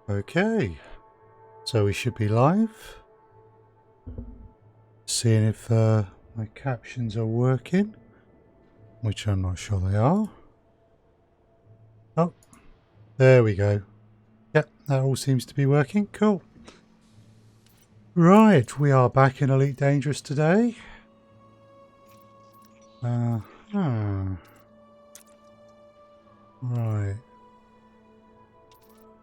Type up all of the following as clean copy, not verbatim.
Okay, so we should be live. Seeing if my captions are working, which I'm not sure they are. Oh, there we go. Yep, that all seems to be working. Cool. Right, we are back in Elite Dangerous today. Right.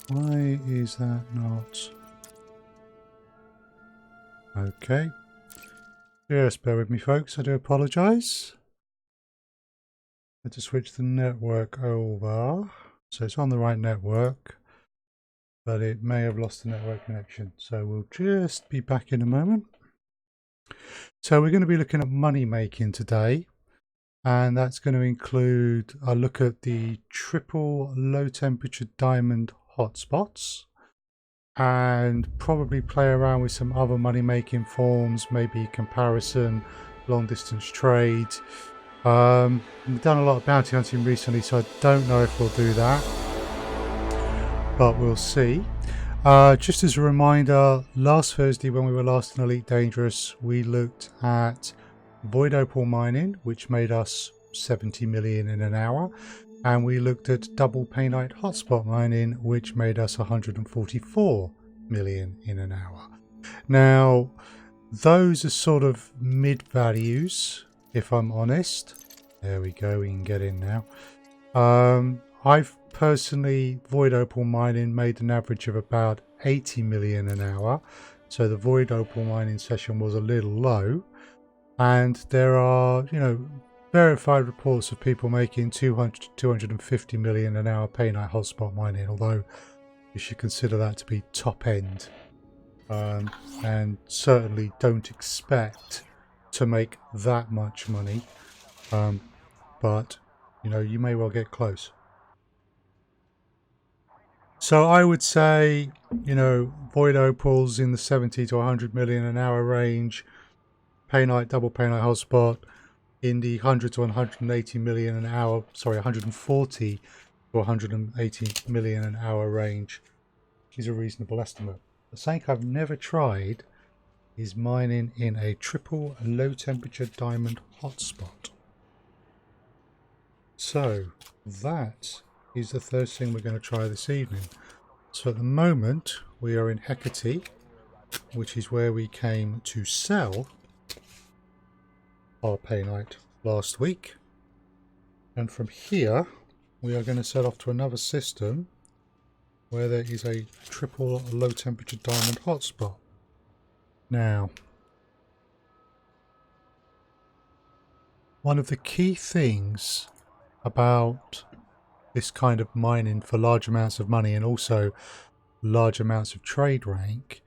Why is that not... Okay. Just bear with me, folks. I do apologise. I had to switch the network over. So it's on the right network, but it may have lost the network connection. So we'll just be back in a moment. So we're going to be looking at money making today. And that's going to include a look at the triple low temperature diamond hotspots, and probably play around with some other money making forms, maybe comparison, long distance trade. We've done a lot of bounty hunting recently, so I don't know if we'll do that, but we'll see. Just as a reminder, last Thursday when we were last in Elite Dangerous, we looked at void opal mining, which made us 70 million in an hour, and we looked at double painite hotspot mining, which made us 144 million in an hour. Now, those are sort of mid values, if I'm honest. There we go, we can get in now. I've personally, void opal mining made an average of about 80 million an hour, so the void opal mining session was a little low. And there are, verified reports of people making 200 to 250 million an hour painite hotspot mining, although you should consider that to be top end. And certainly don't expect to make that much money. But, you may well get close. So I would say, void opals in the 70 to 100 million an hour range, painite, double painite hotspot in the 100 to 180 million an hour, 140 to 180 million an hour range is a reasonable estimate. The something I've never tried is mining in a triple low temperature diamond hotspot. So that is the first thing we're going to try this evening. So at the moment we are in Hecate, which is where we came to sell our painite last week, and from here we are going to set off to another system where there is a triple low temperature diamond hotspot. Now, one of the key things about this kind of mining for large amounts of money and also large amounts of trade rank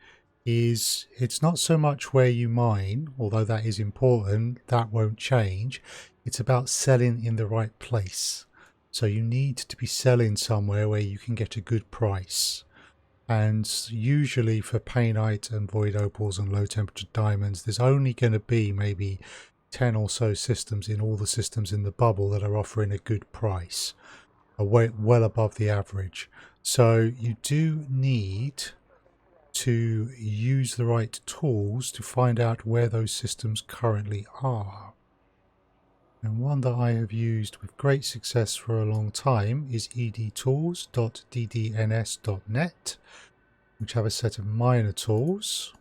is it's not so much where you mine, although that is important, that won't change. It's about selling in the right place. So you need to be selling somewhere where you can get a good price. And usually for painite and void opals and low temperature diamonds, there's only going to be maybe 10 or so systems in all the systems in the bubble that are offering a good price, well above the average. So you do need to use the right tools to find out where those systems currently are. And one that I have used with great success for a long time is edtools.ddns.net, which have a set of miner tools.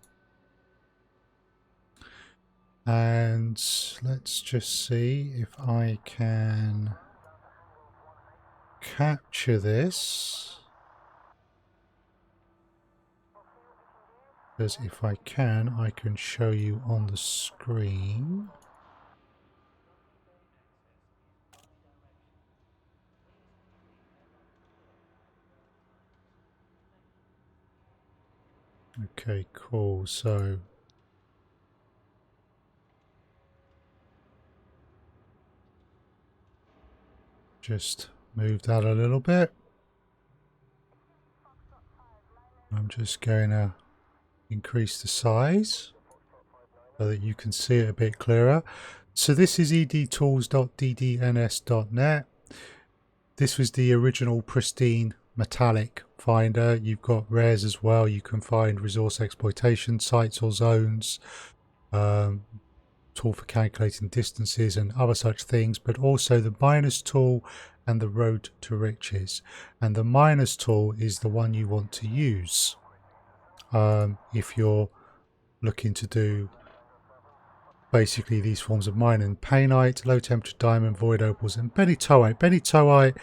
And let's just see if I can capture this. Because if I can show you on the screen. Okay, cool. So just move that a little bit. I'm just going to increase the size so that you can see it a bit clearer. So this is edtools.ddns.net. This was the original pristine metallic finder. You've got rares as well. You can find resource exploitation sites or zones, tool for calculating distances and other such things, but also the miners tool and the road to riches. And the miners tool is the one you want to use if you're looking to do basically these forms of mining: painite, low temperature diamond, void opals, and benitoite. Benitoite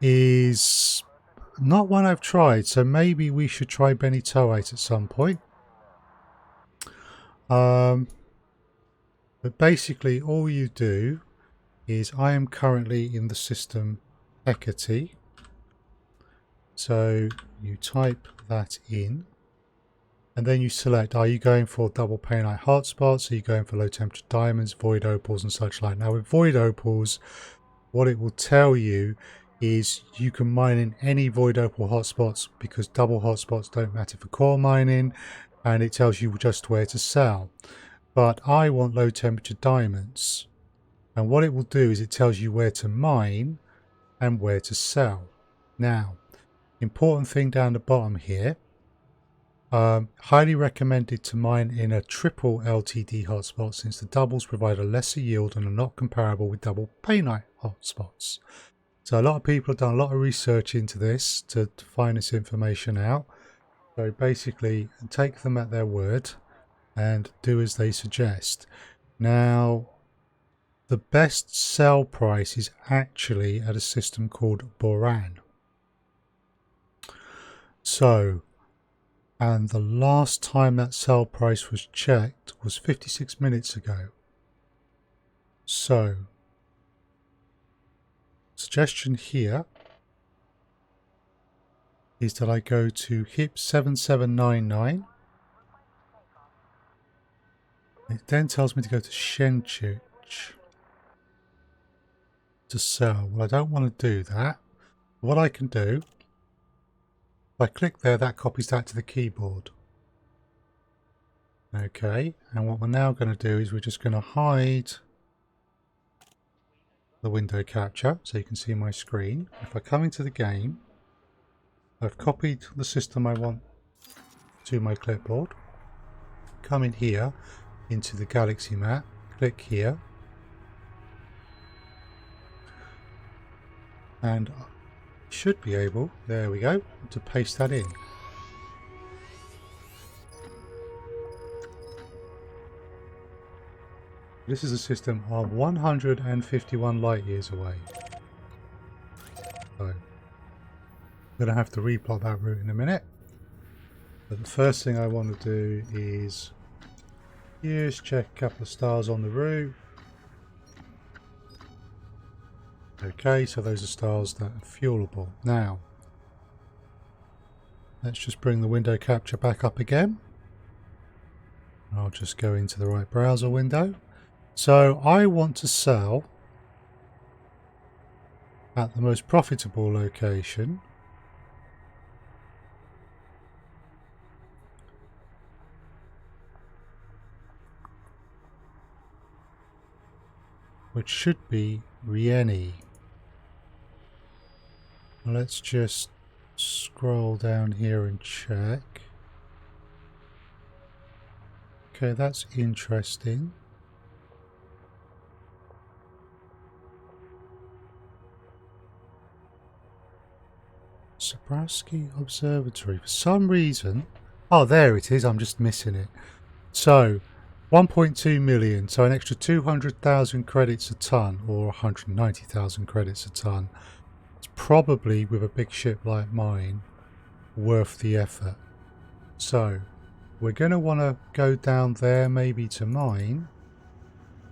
is not one I've tried, so maybe we should try benitoite at some point. But basically all you do is, I am currently in the system Hecate, so you type that in and then you select, are you going for double painite hotspots, are you going for low temperature diamonds, void opals and such like. Now with void opals, what it will tell you is you can mine in any void opal hotspots because double hotspots don't matter for core mining, and it tells you just where to sell. But I want low temperature diamonds, and what it will do is it tells you where to mine and where to sell. Now, important thing down the bottom here, highly recommended to mine in a triple LTD hotspot since the doubles provide a lesser yield and are not comparable with double painite hotspots. So a lot of people have done a lot of research into this to find this information out. So basically take them at their word and do as they suggest. Now, the best sell price is actually at a system called Boran. So, and the last time that sell price was checked was 56 minutes ago. So, suggestion here is that I go to HIP 7799. It then tells me to go to Shenchich to sell. Well, I don't want to do that. What I can do, if I click there, that copies that to the keyboard. Okay, and what we're now going to do is we're just going to hide the window capture so you can see my screen. If I come into the game, I've copied the system I want to my clipboard. Come in here into the galaxy map, click here, and I should be able, there we go, to paste that in. This is a system of 151 light years away. So, I'm going to have to replot that route in a minute. But the first thing I want to do is just check a couple of stars on the route. Okay, so those are stars that are fuelable. Now, let's just bring the window capture back up again. I'll just go into the right browser window. So I want to sell at the most profitable location, which should be Rieni. Let's just scroll down here and check. Okay, that's interesting. Sobrowski Observatory. For some reason... Oh, there it is. I'm just missing it. So, 1.2 million. So an extra 200,000 credits a ton, or 190,000 credits a ton. It's probably, with a big ship like mine, worth the effort. So, we're going to want to go down there maybe to mine.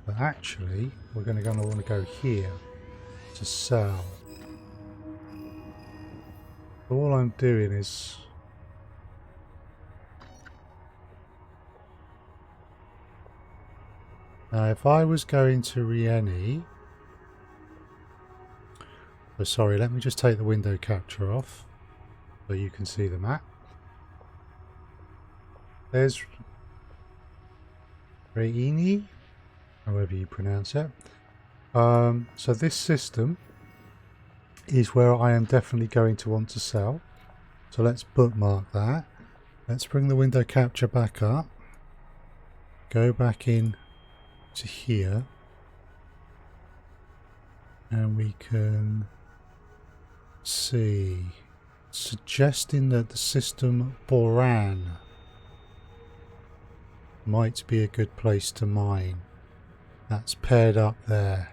But actually, we're going to want to go here to sell. All I'm doing is now if I was going to Rieni, oh sorry, let me just take the window capture off so you can see the map. There's Rieni, however you pronounce it. So this system is where I am definitely going to want to sell. So let's bookmark that. Let's bring the window capture back up. Go back in to here. And we can see, suggesting that the system Boran might be a good place to mine. That's paired up there.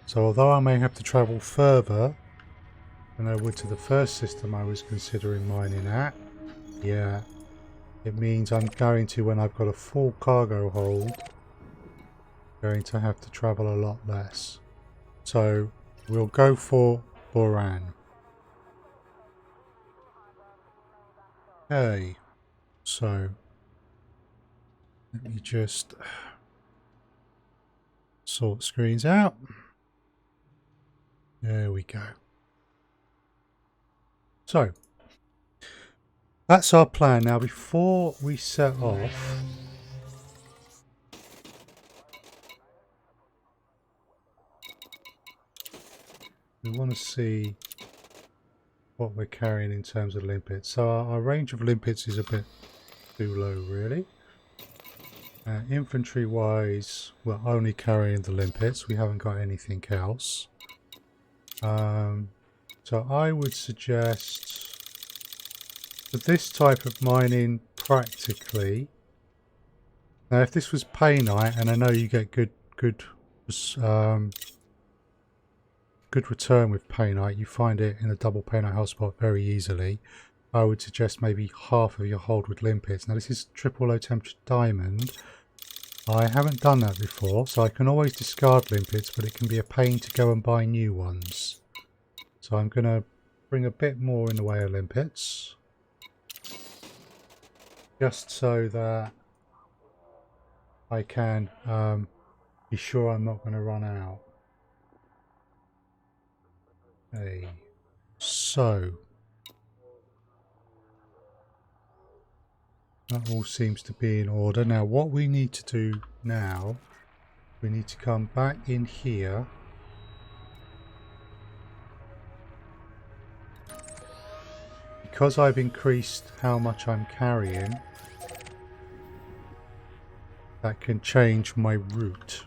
So although I may have to travel further than I would to the first system I was considering mining at, yeah, it means I'm going to, when I've got a full cargo hold, going to have to travel a lot less. So we'll go for Boran. Okay, so let me just sort screens out. There we go. So that's our plan. Now before we set off, we want to see what we're carrying in terms of limpets. So our range of limpets is a bit too low really. Infantry wise, we're only carrying the limpets. We haven't got anything else. So I would suggest for this type of mining practically, now if this was paynite, and I know you get good return with paynite, you find it in a double paynite hotspot very easily. I would suggest maybe half of your hold with limpets. Now this is triple low temperature diamond. I haven't done that before, so I can always discard limpets, but it can be a pain to go and buy new ones. So I'm going to bring a bit more in the way of limpets, just so that I can be sure I'm not going to run out. Okay, so that all seems to be in order. Now what we need to do now, we need to come back in here. Because I've increased how much I'm carrying, that can change my route.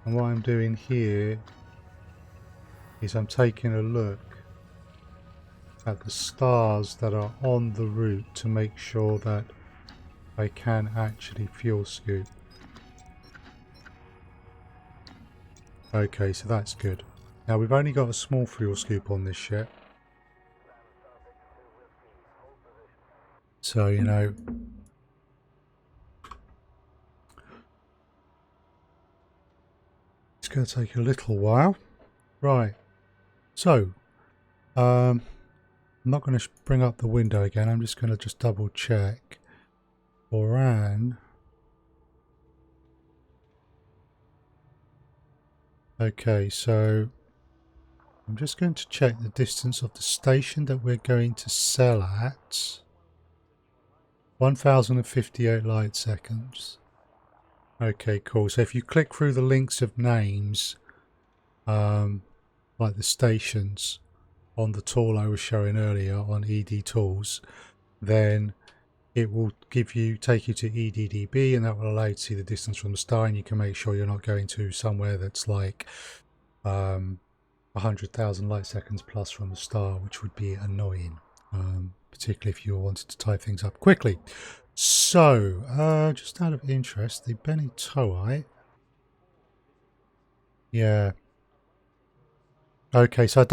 And what I'm doing here is I'm taking a look at the stars that are on the route to make sure that I can actually fuel scoop. Okay, so that's good. Now we've only got a small fuel scoop on this ship. So, you know, it's going to take a little while. Right. So, I'm not going to bring up the window again. I'm just going to double check. Boran. Okay, so I'm just going to check the distance of the station that we're going to sell at. 1058 light seconds. Okay, cool. So if you click through the links of names, like the stations on the tool I was showing earlier on ED Tools, then it will take you to EDDB, and that will allow you to see the distance from the star, and you can make sure you're not going to somewhere that's like 100,000 light seconds plus from the star, which would be annoying, particularly if you wanted to tie things up quickly. So, just out of interest, the benitoite. Yeah. Okay, so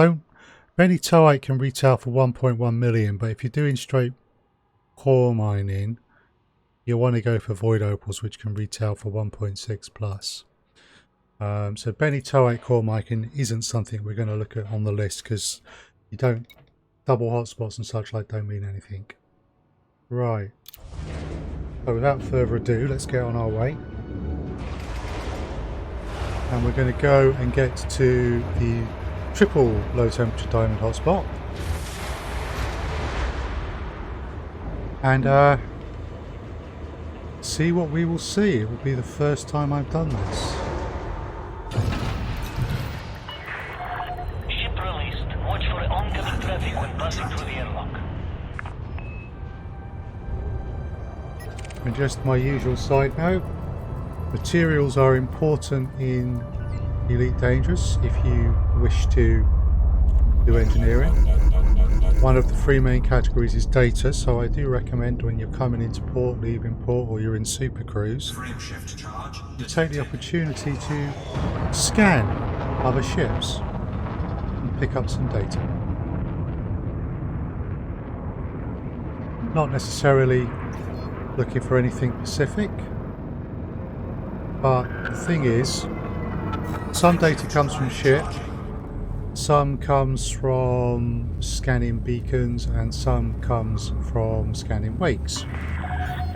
benitoite can retail for 1.1 million, but if you're doing straight core mining, you want to go for void opals, which can retail for 1.6 plus. So benitoite core mining isn't something we're going to look at on the list, because you don't, double hotspots and such like don't mean anything. Right. So without further ado, let's get on our way. And we're going to go and get to the triple low temperature diamond hotspot. And see what we will see. It will be the first time I've done this. Ship released. Watch for oncoming traffic when passing through the airlock. And just my usual side note, materials are important in Elite Dangerous if you wish to do engineering. One of the three main categories is data, so I do recommend when you're coming into port, leaving port, or you're in Super Cruise, you take the opportunity to scan other ships and pick up some data. Not necessarily looking for anything specific, but the thing is, some data comes from ship, some comes from scanning beacons, and some comes from scanning wakes. You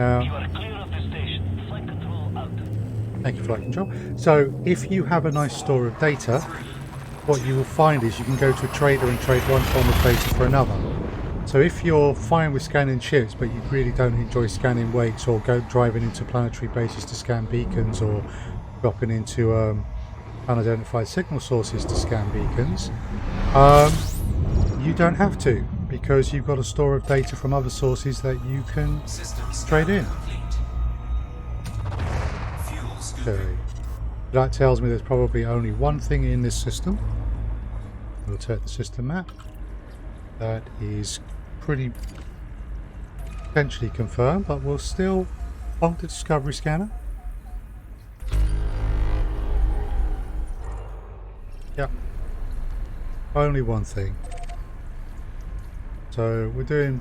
are clear of the station. Flight control out. Thank you, Flight Control. So if you have a nice store of data, what you will find is you can go to a trader and trade one form of data for another. So if you're fine with scanning ships, but you really don't enjoy scanning wakes, or go driving into planetary bases to scan beacons, or dropping into unidentified signal sources to scan beacons, you don't have to, because you've got a store of data from other sources that you can trade in. Okay. That tells me there's probably only one thing in this system. We'll take the system map. That is pretty potentially confirmed, but we'll still honk the Discovery scanner. Yep. Only one thing. So we're doing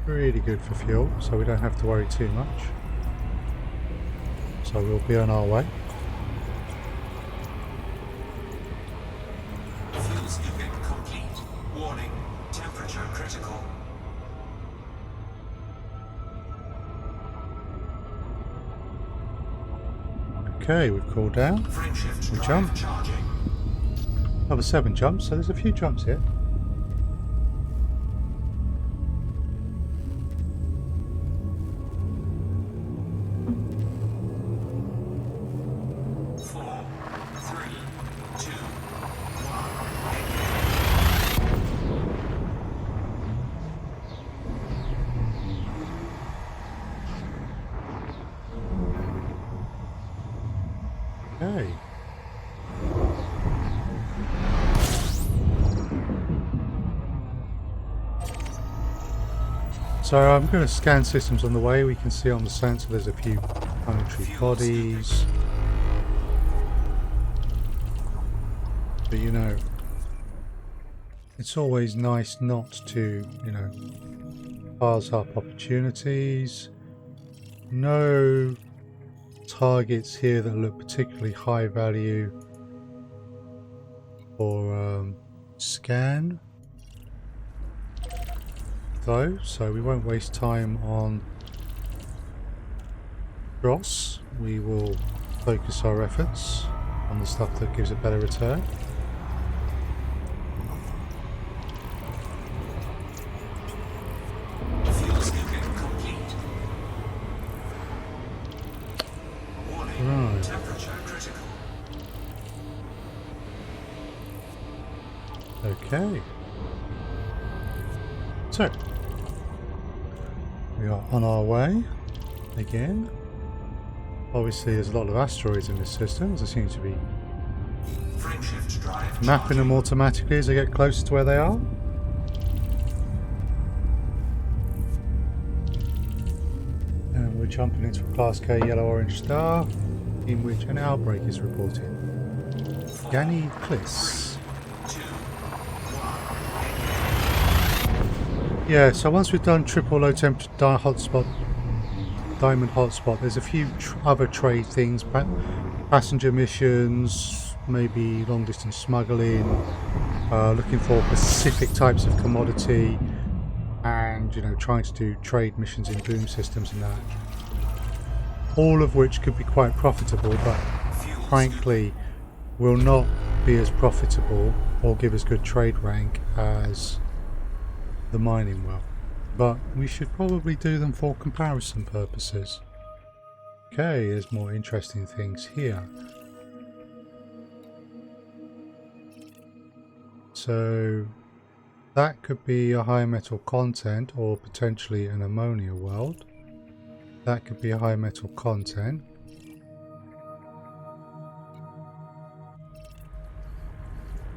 really good for fuel, so we don't have to worry too much. So we'll be on our way. Fuel scooping complete. Warning, temperature critical. Okay, we've cooled down. We jump. Another 7 jumps, so there's a few jumps here. Okay. So I'm going to scan systems on the way. We can see on the sensor there's a few planetary bodies. But you know, it's always nice not to, you know, pass up opportunities. No targets here that look particularly high value for scan though, so we won't waste time on Dross. We will focus our efforts on the stuff that gives a better return. Right. Okay. So we are on our way again. Obviously there's a lot of asteroids in this system, as I seem to be mapping them automatically as I get closer to where they are. And we're jumping into a Class K yellow-orange star in which an outbreak is reported. Ganny Kliss. Yeah, so once we've done triple low temperature hotspot, diamond hotspot, there's a few other trade things, passenger missions, maybe long distance smuggling, looking for specific types of commodity, and, you know, trying to do trade missions in boom systems and that. All of which could be quite profitable, but frankly will not be as profitable or give us good trade rank as the mining well. But we should probably do them for comparison purposes. Okay, there's more interesting things here. So that could be a high metal content or potentially an ammonia world. That could be a high metal content.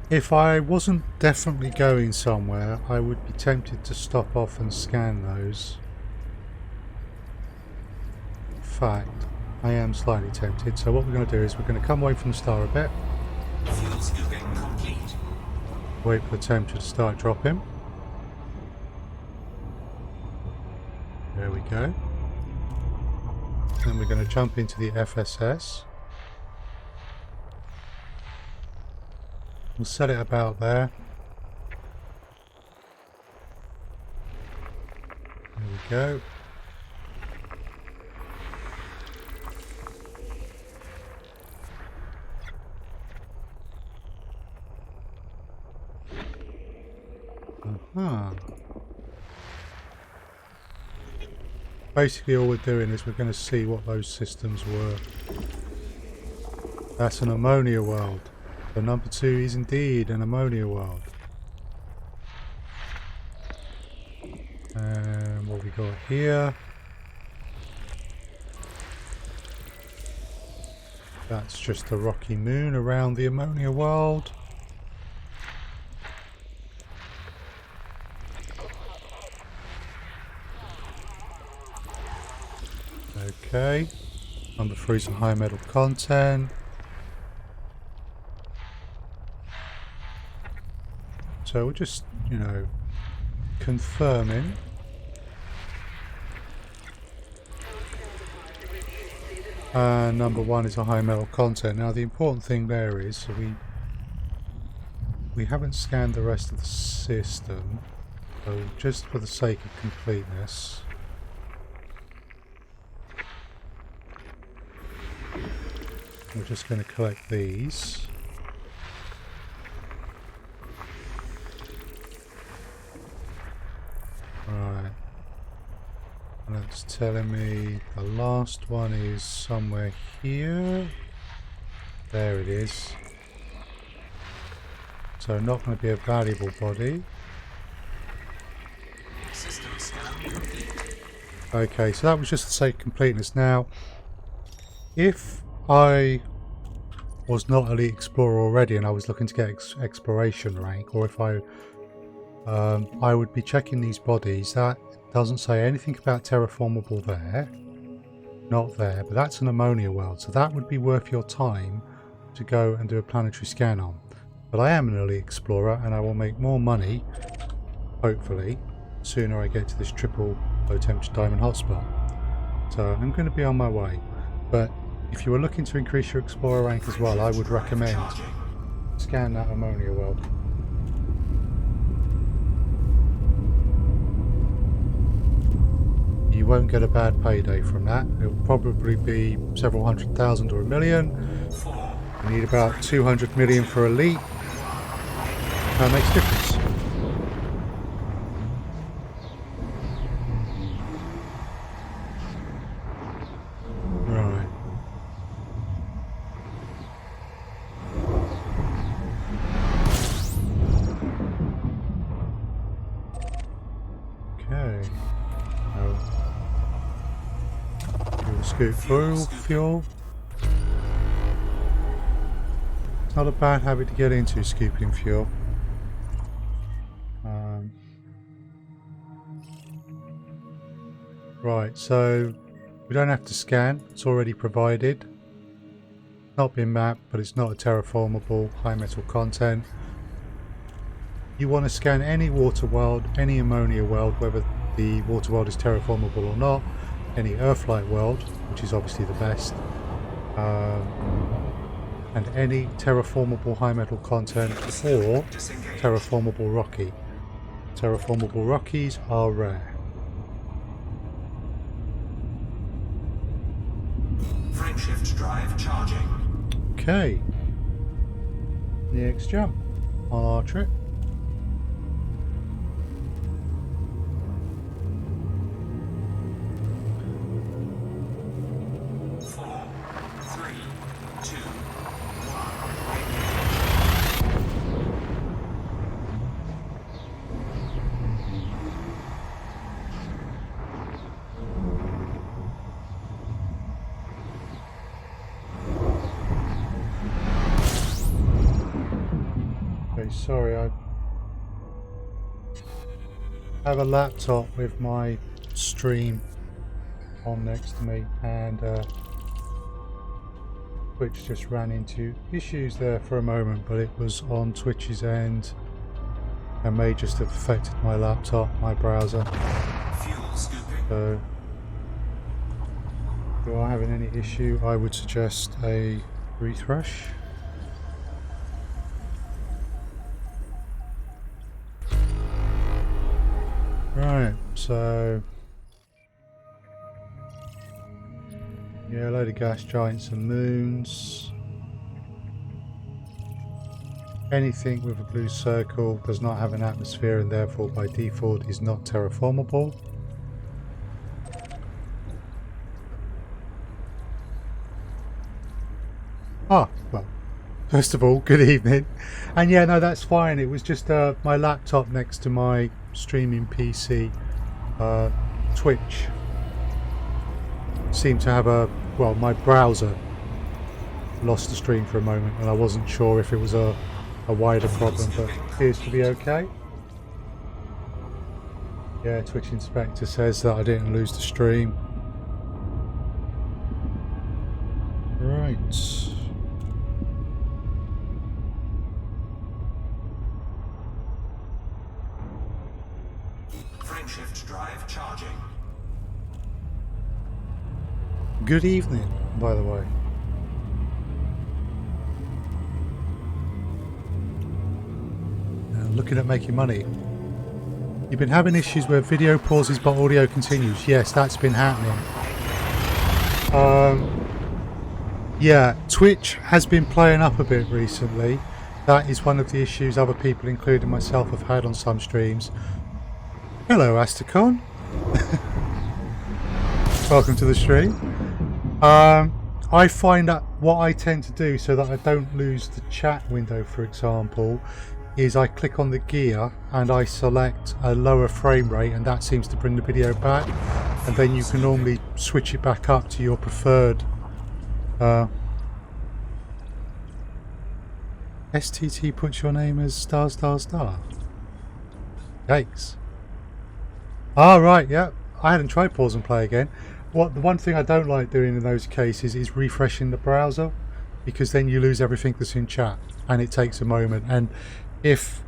If I wasn't definitely going somewhere, I would be tempted to stop off and scan those. In fact, I am slightly tempted. So what we're going to do is we're going to come away from the star a bit. Fuel scooping complete. Wait for the temperature to start dropping. There we go. Then we're going to jump into the FSS. We'll set it about there. There we go. Basically all we're doing is we're going to see what those systems were. That's an ammonia world. So number 2 is indeed an ammonia world. And what we got here. That's just a rocky moon around the ammonia world. Okay, number 3 is a high metal content. So we're just, you know, confirming. And number 1 is a high metal content. Now the important thing there is, so we haven't scanned the rest of the system. So just for the sake of completeness, we're just going to collect these. Right. And it's telling me the last one is somewhere here. There it is. So not going to be a valuable body. System scan complete. Okay, so that was just to say completeness. Now, if I was not Elite Explorer already and I was looking to get exploration rank, or if I would be checking these bodies. That doesn't say anything about terraformable there. Not there, but that's an ammonia world, so that would be worth your time to go and do a planetary scan on. But I am an Elite Explorer and I will make more money, hopefully, sooner I get to this triple low temperature diamond hotspot. So I'm going to be on my way. But if you were looking to increase your Explorer rank as well, I would recommend scan that ammonia world. You won't get a bad payday from that. It'll probably be several 100,000 or 1 million. You need about 200 million for Elite. That makes a difference. Right. Okay. We'll scoop fuel. It's not a bad habit to get into, scooping fuel. Right, so we don't have to scan, it's already provided. Not been mapped, but it's not a terraformable high metal content. You want to scan any water world, any ammonia world, whether the water world is terraformable or not, any Earthlight world, which is obviously the best, and any terraformable high metal content or terraformable rocky. Terraformable rockies are rare. Frameshift drive charging. Okay. Next jump on our trip. sorry, I have a laptop with my stream on next to me, and Twitch just ran into issues there for a moment, but it was on Twitch's end and may just have affected my laptop, my browser. Fuel scooping. So if you are having any issue, I would suggest a refresh. Right, so yeah, a load of gas giants and moons. Anything with a blue circle does not have an atmosphere and therefore by default is not terraformable. Ah, well, first of all, good evening. And yeah, no, that's fine. It was just my laptop next to my streaming PC, Twitch, seemed to have a, well, my browser lost the stream for a moment and I wasn't sure if it was a wider problem, but it appears to be okay. Yeah, Twitch Inspector says that I didn't lose the stream. Right. Frameshift drive charging. Good evening, by the way. Looking at making money. You've been having issues where video pauses but audio continues. Yes, that's been happening. Yeah, Twitch has been playing up a bit recently. That is one of the issues other people, including myself, have had on some streams. Hello, Astacon. Welcome to the stream. I find that what I tend to do so that I don't lose the chat window, for example, is I click on the gear and I select a lower frame rate, and that seems to bring the video back, and then you can normally switch it back up to your preferred STT puts your name as star star star. Yikes. Ah, right, yeah, I hadn't tried pause and play again. The one thing I don't like doing in those cases is refreshing the browser, because then you lose everything that's in chat and it takes a moment. And if,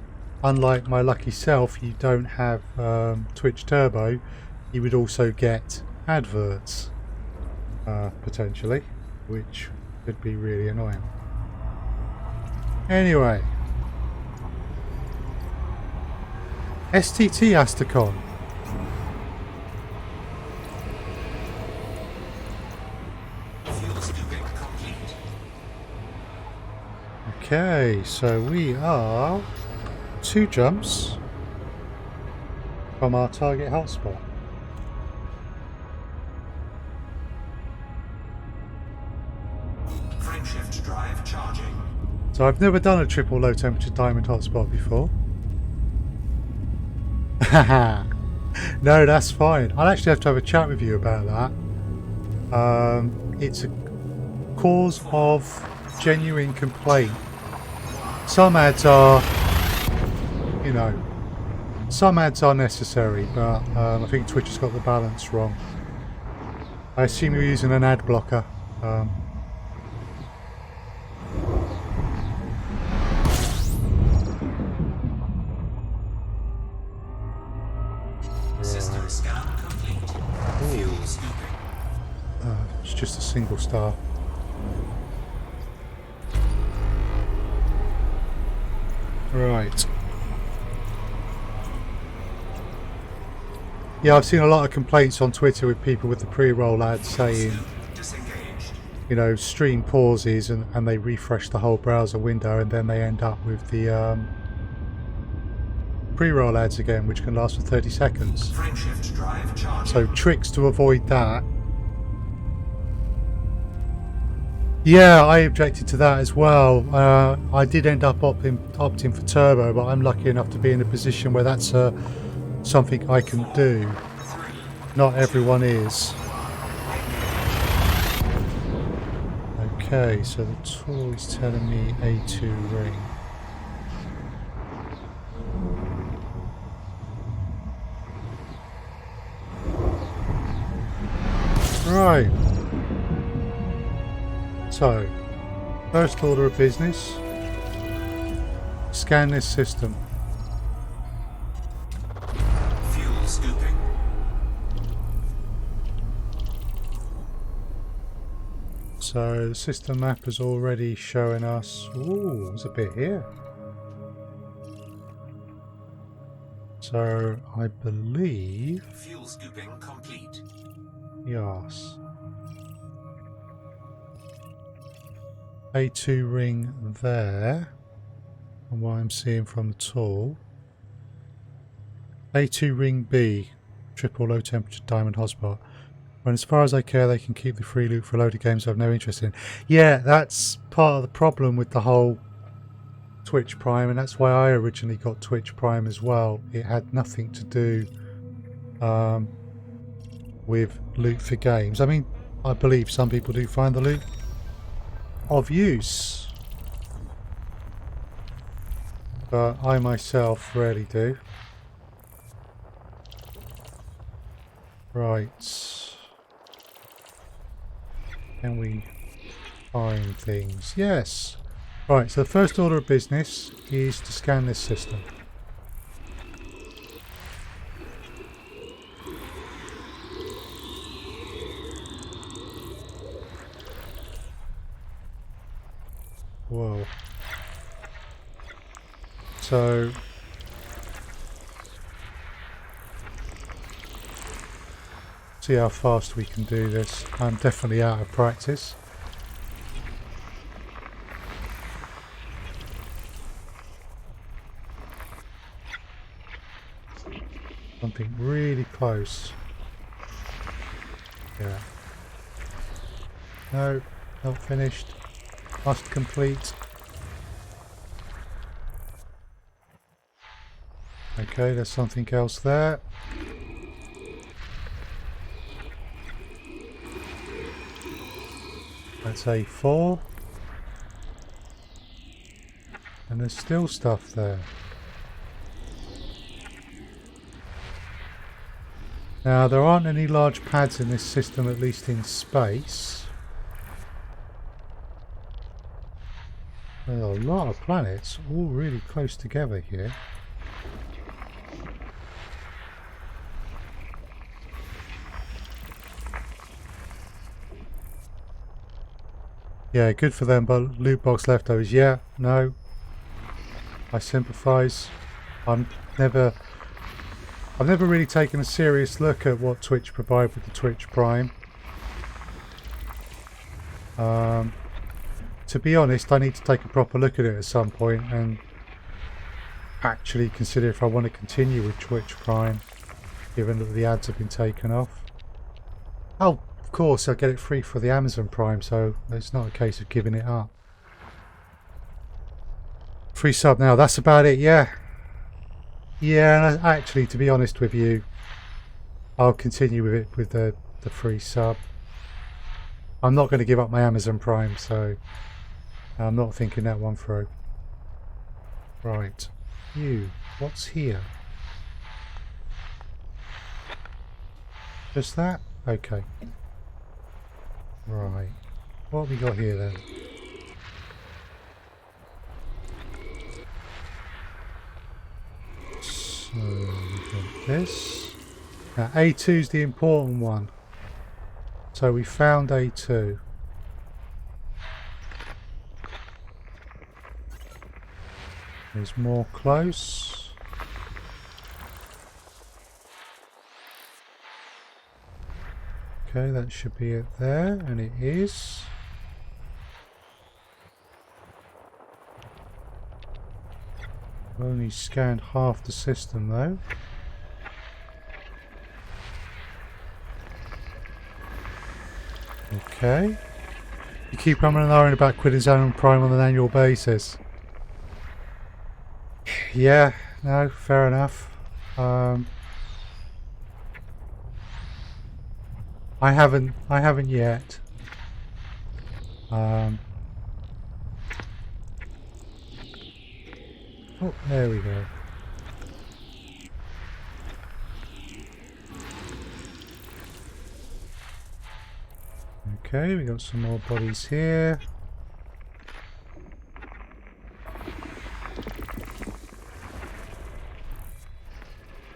unlike my lucky self, you don't have Twitch Turbo, you would also get adverts, potentially, which could be really annoying. Anyway, STT Astacon. Fuel scooping complete. Okay, so we are 2 jumps from our target hotspot. Frameshift drive charging. So I've never done a triple low temperature diamond hotspot before. Haha. No, that's fine. I'll actually have to have a chat with you about that. It's a cause of genuine complaint. Some ads are, you know, some ads are necessary, but I think Twitch has got the balance wrong. I assume you're using an ad blocker. System scan complete. Fuel scooping. It's just a single star. Right. Yeah, I've seen a lot of complaints on Twitter with people with the pre-roll ads saying, Disengaged. you know, stream pauses and they refresh the whole browser window and then they end up with the pre-roll ads again, which can last for 30 seconds. Frameshift drive charging. So tricks to avoid that. Yeah, I objected to that as well. I did end up opting for turbo, but I'm lucky enough to be in a position where that's something I can do. Not everyone is. Okay, so the tool is telling me A2 ring. Right. So, first order of business. Scan this system. Fuel scooping. So the system map is already showing us. Ooh, there's a bit here. So I believe. Fuel scooping complete. Yes. A2 ring there. And what I'm seeing from the tool. A2 ring B. Triple low temperature diamond hotspot. When as far as I care, they can keep the free loot for a load of games I have no interest in. Yeah, that's part of the problem with the whole Twitch Prime, and that's why I originally got Twitch Prime as well. It had nothing to do with loot for games. I mean, I believe some people do find the loot of use, but I myself rarely do. Right. Can we find things? Yes. Right, so the first order of business is to scan this system. Whoa. So see how fast we can do this. I'm definitely out of practice. Something really close. Yeah. No, not finished. Must complete. Okay, there's something else there. That's A4. And there's still stuff there. Now, there aren't any large pads in this system, at least in space. There are a lot of planets, all really close together here. Yeah, good for them, but loot box leftovers. Yeah, no. I sympathise. I've never really taken a serious look at what Twitch provide with the Twitch Prime. To be honest, I need to take a proper look at it at some point and actually consider if I want to continue with Twitch Prime, given that the ads have been taken off. Oh, of course, I get it free for the Amazon Prime, so it's not a case of giving it up. Free sub now, that's about it, yeah. Yeah, and actually, to be honest with you, I'll continue with it with the free sub. I'm not going to give up my Amazon Prime, so I'm not thinking that one through. Right, you, what's here? Just that? Okay. Right, what have we got here then? So we've got this. Now A2 is the important one. So we found A2. There's more close. Okay, that should be it there, and it is. I've only scanned half the system though. Okay. You keep running an iron about quitting Amazon Prime on an annual basis. Yeah, no, fair enough. I haven't yet. Oh, there we go. Okay, we got some more bodies here.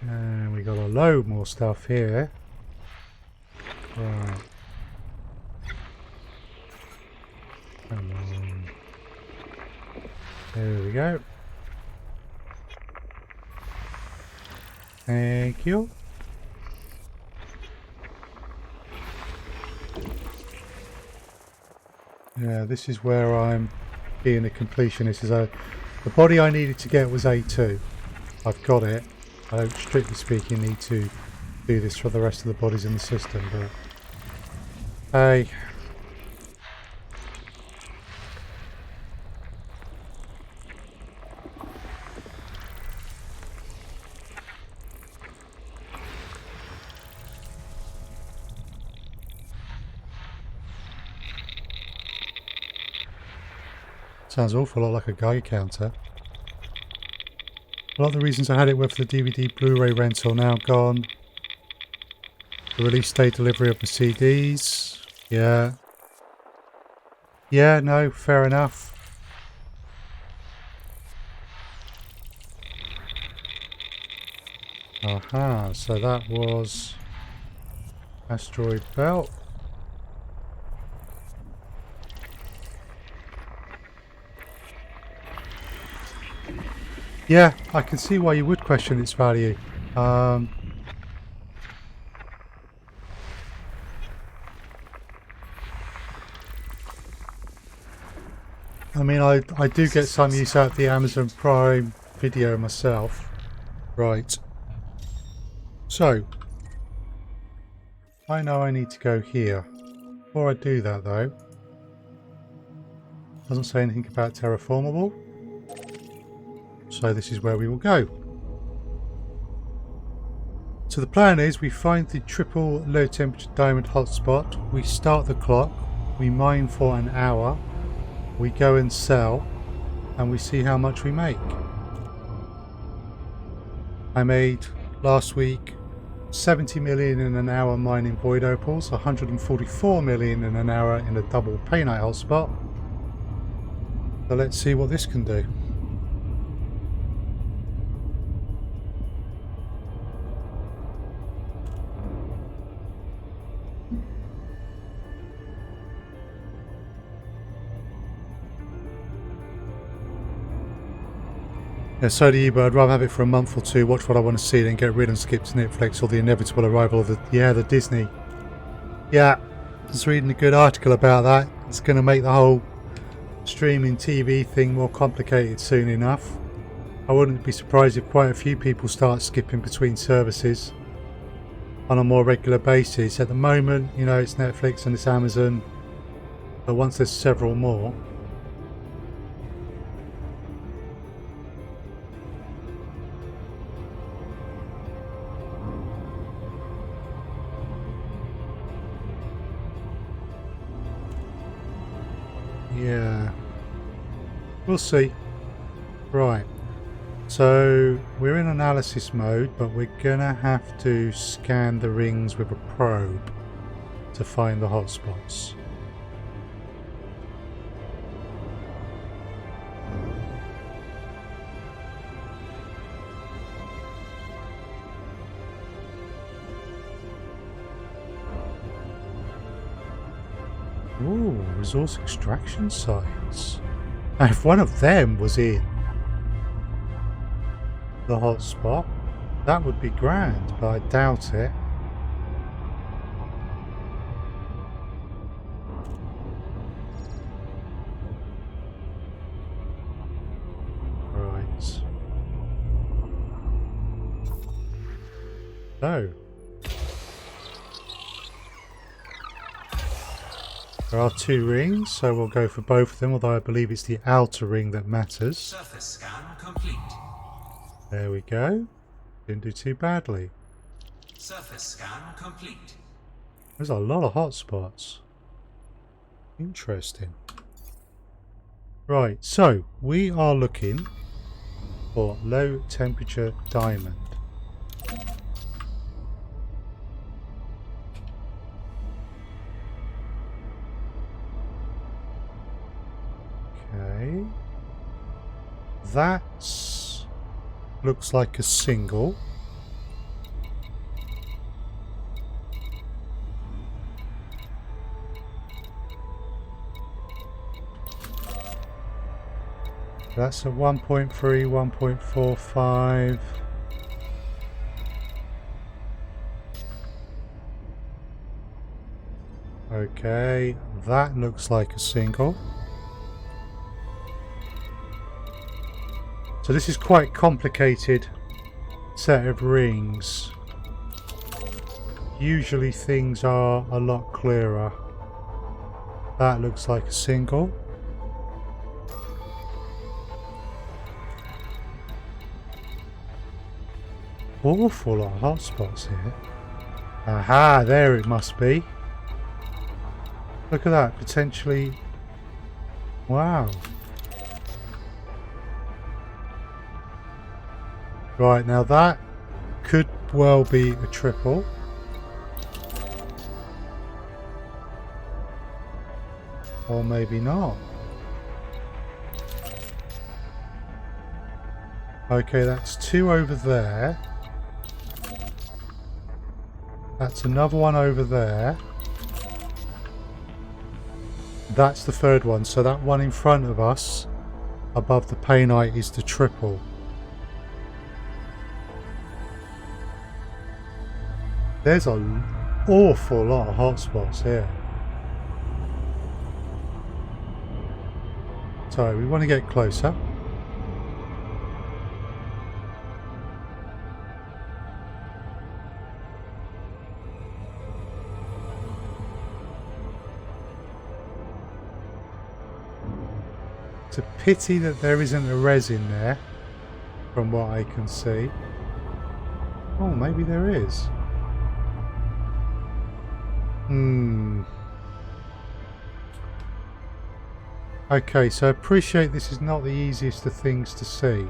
And we got a load more stuff here. Right. Come on. There we go. Thank you. Yeah, this is where I'm being a completionist. The body I needed to get was A2. I've got it. I don't, strictly speaking, need to do this for the rest of the bodies in the system, but hey. Sounds an awful lot like a Geiger counter. A lot of the reasons I had it were for the DVD Blu-ray rental, now gone. The release date delivery of the CDs. Yeah. Yeah, no, fair enough. Aha, so that was asteroid belt. Yeah, I can see why you would question its value. I mean, I do get some use out of the Amazon Prime Video myself. Right. So, I know I need to go here. Before I do that though, doesn't say anything about terraformable. So this is where we will go. So the plan is we find the triple low temperature diamond hotspot, we start the clock, we mine for an hour, we go and sell, and we see how much we make. I made last week 70 million in an hour mining void opals, 144 million in an hour in a double painite hotspot. So let's see what this can do. Yeah, so do you, but I'd rather have it for a month or two, watch what I want to see, then get rid and skip to Netflix or the inevitable arrival of the Disney. Yeah, I was reading a good article about that. It's going to make the whole streaming TV thing more complicated soon enough. I wouldn't be surprised if quite a few people start skipping between services on a more regular basis. At the moment, you know, it's Netflix and it's Amazon, but once there's several more, yeah, we'll see. Right, so we're in analysis mode, but we're gonna have to scan the rings with a probe to find the hotspots. Ooh, resource extraction sites. Now, if one of them was in the hotspot, that would be grand, but I doubt it. Right. So, there are 2 rings, so we'll go for both of them, although I believe it's the outer ring that matters. Surface scan complete. There we go. Didn't do too badly. Surface scan complete. There's a lot of hotspots. Interesting. Right, so we are looking for low temperature diamond. Okay. That's looks like a single. That's a 1.3, 1.45. Okay, that looks like a single. So this is quite complicated set of rings. Usually things are a lot clearer. That looks like a single. Awful lot of hotspots here. Aha, there it must be. Look at that, potentially. Wow. Right, now that could well be a triple. Or maybe not. Okay, that's two over there. That's another one over there. That's the third one. So that one in front of us, above the painite, is the triple. There's an awful lot of hotspots here. So we want to get closer. It's a pity that there isn't a res in there, from what I can see. Oh, maybe there is. Okay, so I appreciate this is not the easiest of things to see.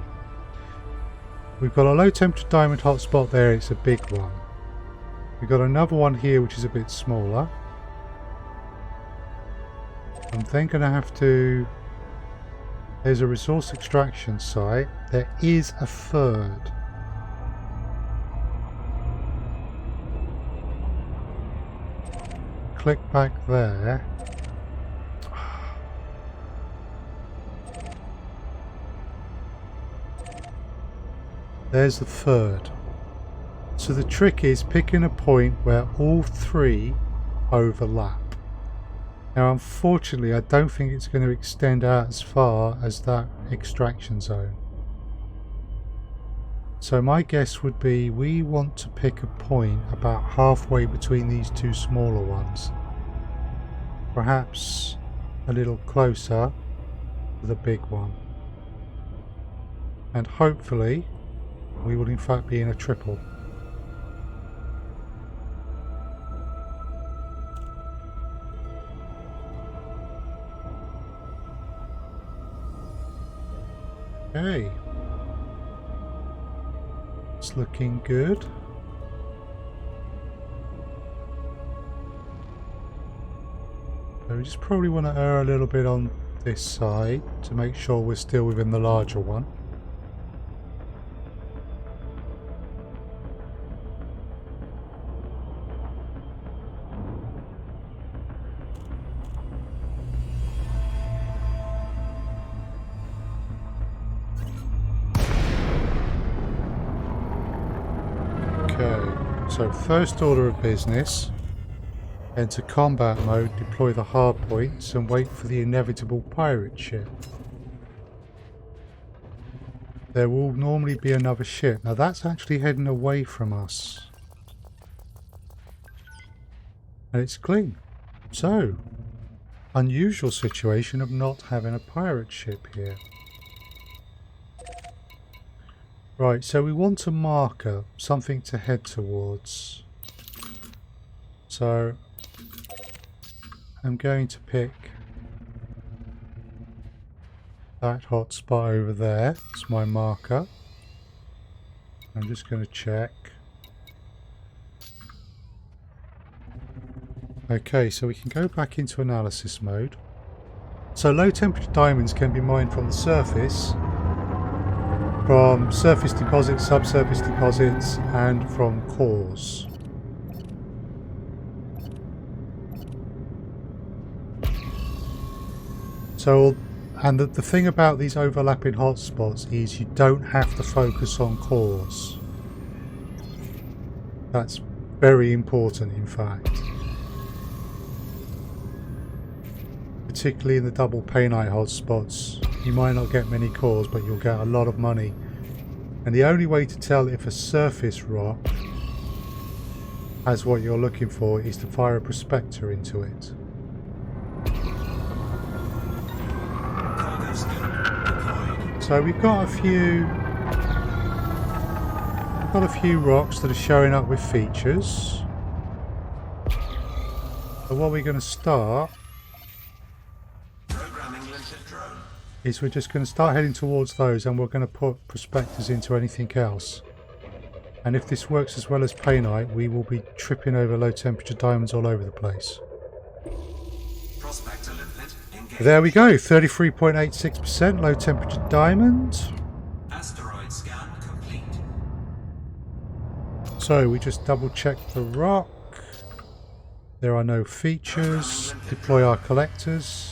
We've got a low temperature diamond hotspot there, it's a big one. We've got another one here which is a bit smaller. I'm then going to have to... There's a resource extraction site. There is a third. Click back there. There's the third. So the trick is picking a point where all three overlap. Now unfortunately I don't think it's going to extend out as far as that extraction zone. So my guess would be we want to pick a point about halfway between these two smaller ones. Perhaps a little closer to the big one. And hopefully we will in fact be in a triple. Okay. It's looking good. So we just probably want to err a little bit on this side to make sure we're still within the larger one. So first order of business, enter combat mode, deploy the hard points and wait for the inevitable pirate ship. There will normally be another ship. Now that's actually heading away from us. And it's clean. So, unusual situation of not having a pirate ship here. Right, so we want a marker, something to head towards. So I'm going to pick that hotspot over there. It's my marker. I'm just going to check. Okay, so we can go back into analysis mode. So low temperature diamonds can be mined from the surface, from surface deposits, subsurface deposits, and from cores. So, and the thing about these overlapping hotspots is you don't have to focus on cores. That's very important, in fact. Particularly in the double painite hotspots, you might not get many cores, but you'll get a lot of money. And the only way to tell if a surface rock has what you're looking for is to fire a prospector into it. So we've got a few rocks that are showing up with features. So what we're going to start is we're just going to start heading towards those, and we're going to put prospectors into anything else. And if this works as well as painite, we will be tripping over low temperature diamonds all over the place. There we go, 33.86% low temperature diamond. Asteroid scan complete. So we just double check the rock. There are no features. Deploy our collectors.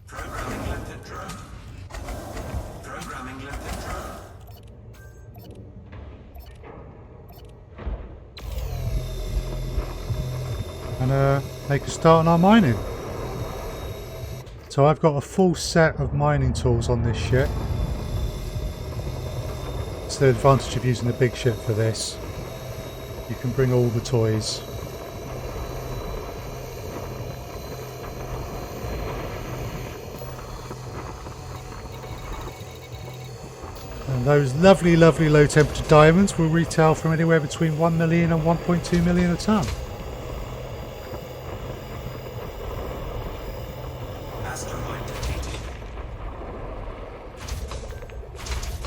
Programming limpet drone. Programming limpet drone. And make a start on our mining. So I've got a full set of mining tools on this ship. It's the advantage of using the big ship for this. You can bring all the toys. And those lovely, lovely low temperature diamonds will retail from anywhere between 1 million and 1.2 million a ton.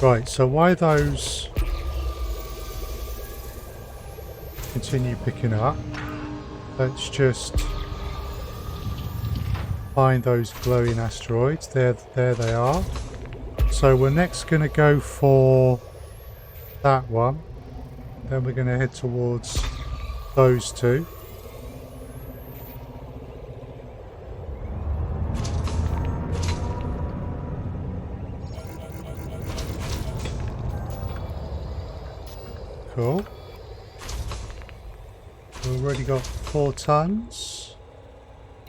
Right, so why those continue picking up, let's just find those glowing asteroids. There they are. So we're next going to go for that one. Then we're going to head towards those two. Cool. We've already got 4 tons.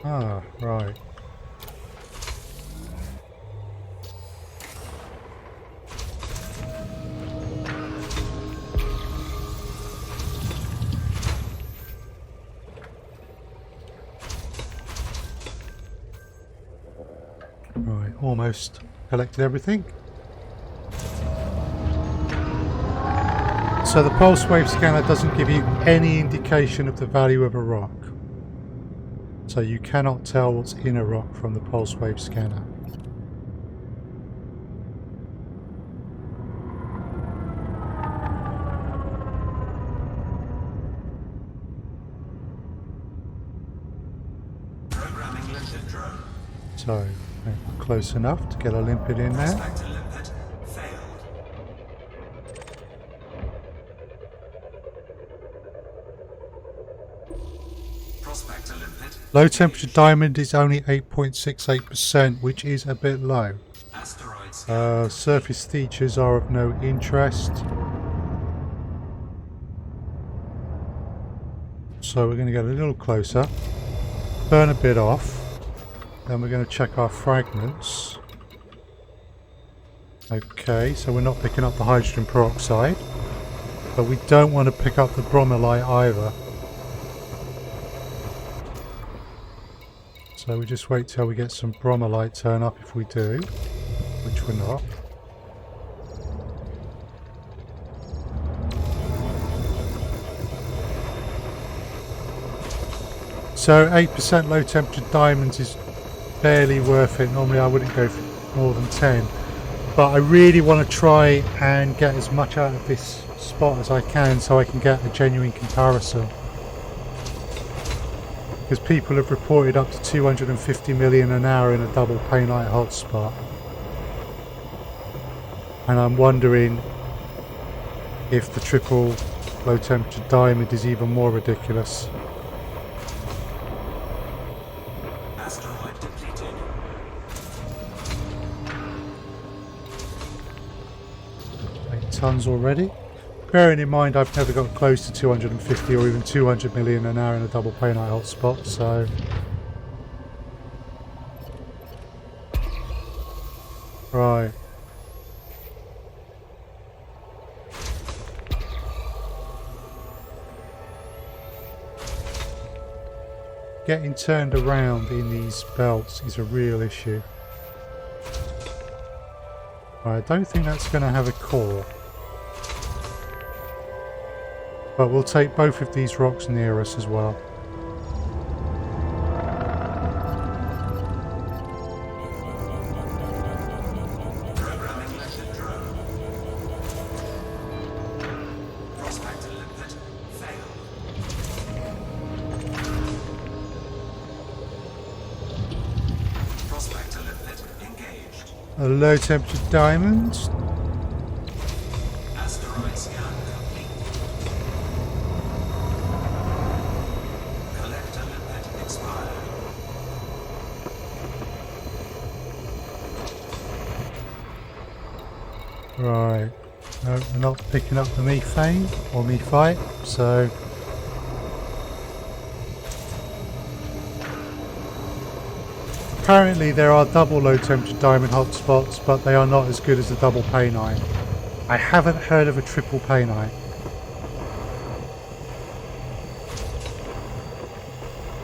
Ah, right. Right, almost collected everything. So the pulse wave scanner doesn't give you any indication of the value of a rock. So you cannot tell what's in a rock from the pulse wave scanner. Programming limpet drone. So close enough to get a limpet in there. Prospector limpet failed. Prospector limpet. Low temperature diamond is only 8.68%, which is a bit low. Asteroid scan. Surface features are of no interest. So we're going to get a little closer, burn a bit off, then we're going to check our fragments. Okay, so we're not picking up the hydrogen peroxide, but we don't want to pick up the bromellite either. So we just wait till we get some bromellite turn up if we do, which we're not. So 8% low temperature diamonds is barely worth it. Normally I wouldn't go for more than 10. But I really want to try and get as much out of this spot as I can so I can get a genuine comparison. Because people have reported up to 250 million an hour in a double painite hotspot. And I'm wondering if the triple low temperature diamond is even more ridiculous. Asteroid depleted. 8 tons already. Bearing in mind I've never got close to 250 or even 200 million an hour in a double painite hotspot, so... Right. Getting turned around in these belts is a real issue. I don't think that's going to have a core. But we'll take both of these rocks near us as well. Programming lifted drone. Prospector limpet failed. Prospector limpet engaged. A low temperature diamond. Asteroid scan complete. Collector limpet expired. Right. No, we're not picking up the methane or mephite, so... Apparently there are double low temperature diamond hotspots, but they are not as good as the double painite. I haven't heard of a triple painite.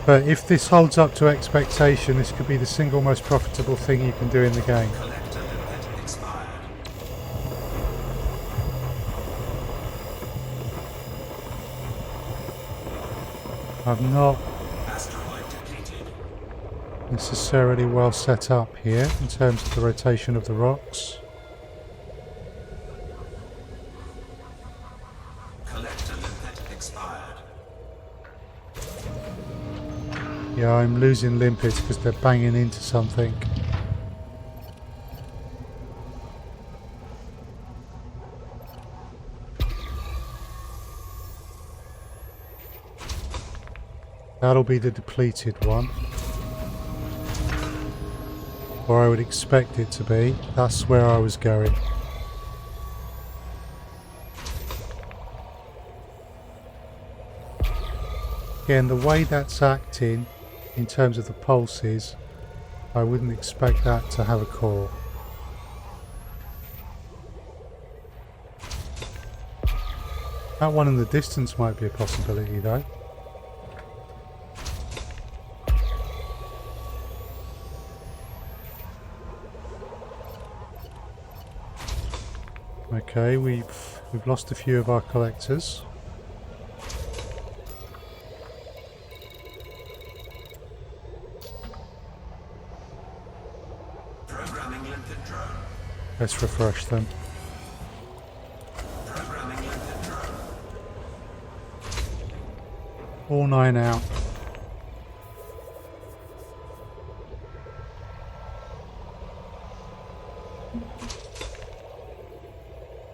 But if this holds up to expectation, this could be the single most profitable thing you can do in the game. Collector limpet expired. I'm not Asteroid depleted. necessarily well set up here in terms of the rotation of the rocks. Collector limpet expired. Yeah, I'm losing limpets because they're banging into something. That'll be the depleted one. Or I would expect it to be. That's where I was going. Again, the way that's acting in terms of the pulses, I wouldn't expect that to have a core. That one in the distance might be a possibility though. Okay, we've lost a few of our collectors. Programming limpet drone. Let's refresh them. Programming limpet drone. All 9 out.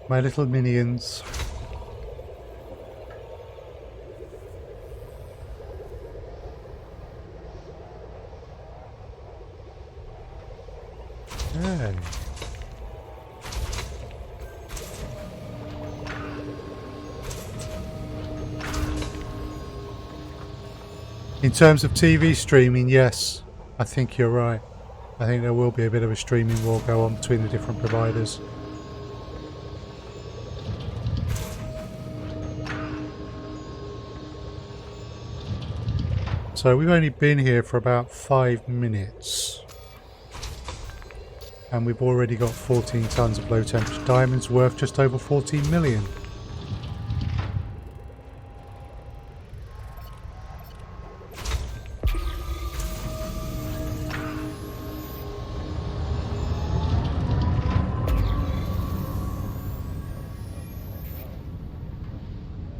My little minions. Hey. In terms of TV streaming, yes, I think you're right. I think there will be a bit of a streaming war go on between the different providers. So we've only been here for about 5 minutes. And we've already got 14 tons of low temperature diamonds worth just over 14 million.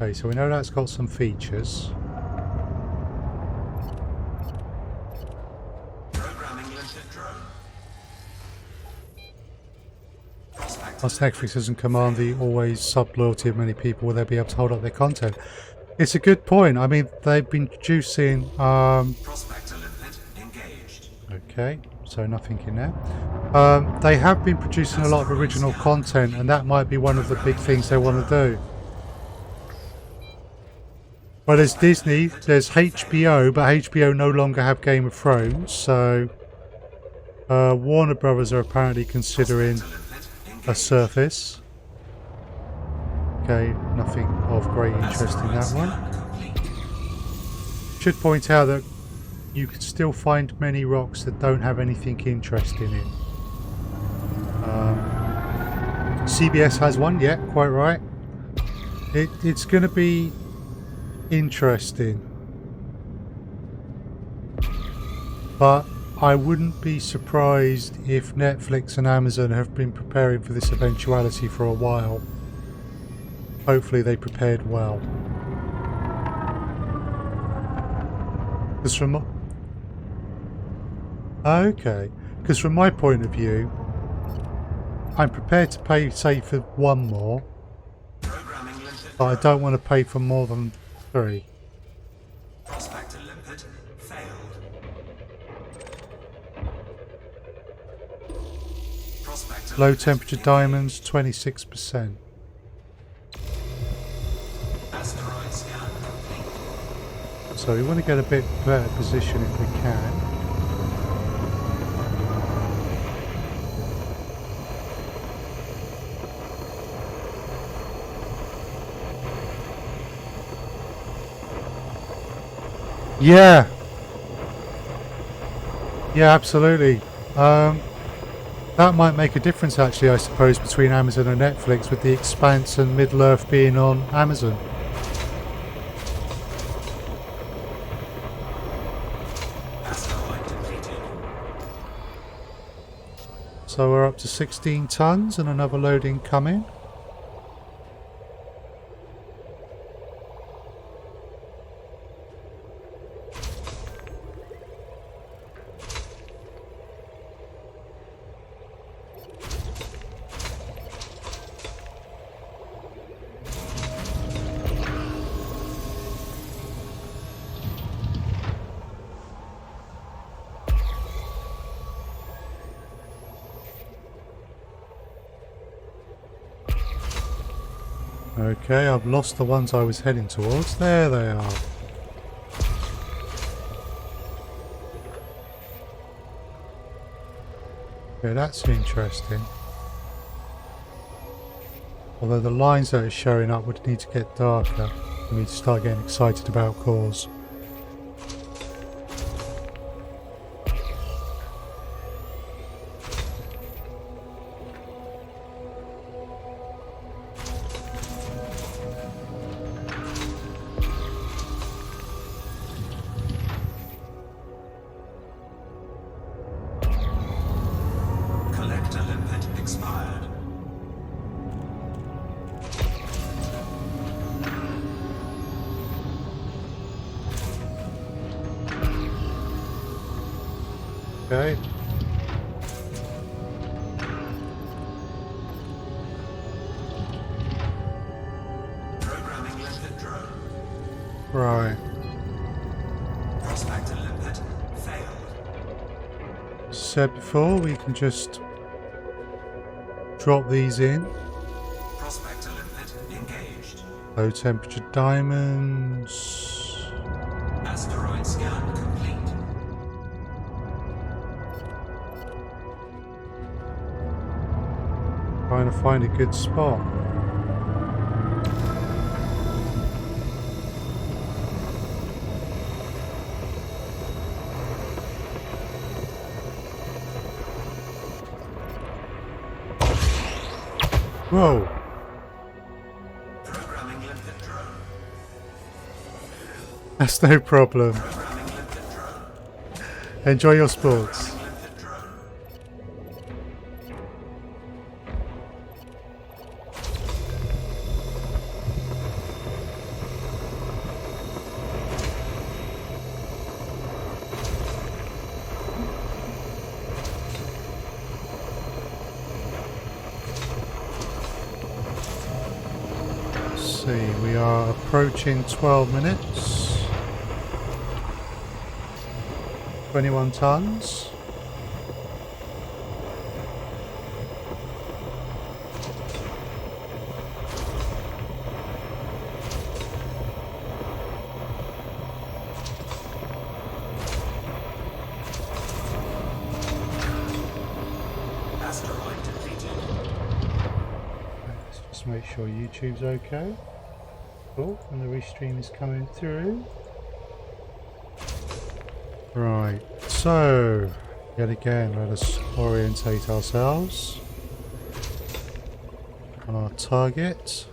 Okay, so we know that's got some features. Once Netflix doesn't command the always sub loyalty of many people, will they be able to hold up their content? It's a good point. I mean, they've been producing. Prospector limpet engaged. Okay, so nothing in there. They have been producing a lot of original content, and that might be one of the big things they want to do. Well, there's Disney, there's HBO, but HBO no longer have Game of Thrones, so Warner Brothers are apparently considering a Surface. Okay, nothing of great interest in that one. Should point out that you can still find many rocks that don't have anything interesting in. CBS has one, yeah, quite right. It's going to be interesting, but I wouldn't be surprised if Netflix and Amazon have been preparing for this eventuality for a while. Hopefully they prepared well. Because from my point of view, I'm prepared to pay, say, for one more, but I don't want to pay for more than 3. Prospector limpet failed. Prospector Low limpet temperature diamonds, 26%. asteroid scan complete. So we want to get a bit better position if we can. Yeah. Yeah, absolutely. That might make a difference actually, I suppose, between Amazon and Netflix, with The Expanse and Middle-earth being on Amazon. Asteroid depleted. So we're up to 16 tons and another load incoming. Okay, I've lost the ones I was heading towards. There they are. Okay, that's interesting. Although the lines that are showing up would need to get darker for me to start getting excited about cores. Collector limpet expired. Okay. Programming limpet drone. Right. Prospector limpet failed. Said before, we can just drop these in. Prospector limpet engaged. Low temperature diamonds. Asteroid scan complete. Trying to find a good spot. Whoa. Programming limpet drone. That's no problem. Programming limpet drone. Enjoy your sports. Programming limpet drone. approaching 12 minutes. 21 tons. Asteroid depleted. Let's just make sure YouTube's okay. Cool, and the restream is coming through. Right, so yet again, let us orientate ourselves on our target.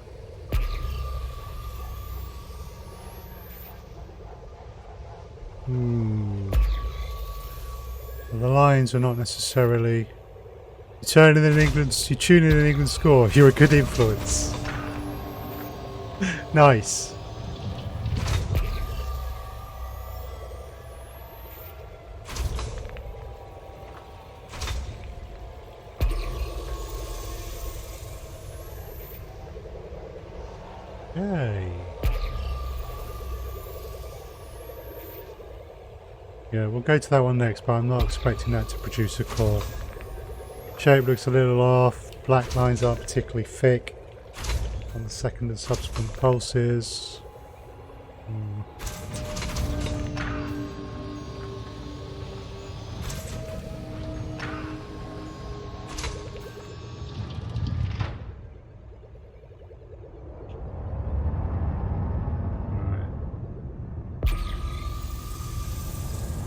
The lines are not necessarily. You tune in an England score. You're a good influence. Nice. Yay. Yeah, we'll go to that one next, but I'm not expecting that to produce a core. Shape looks a little off. Black lines aren't particularly thick on the second and subsequent pulses.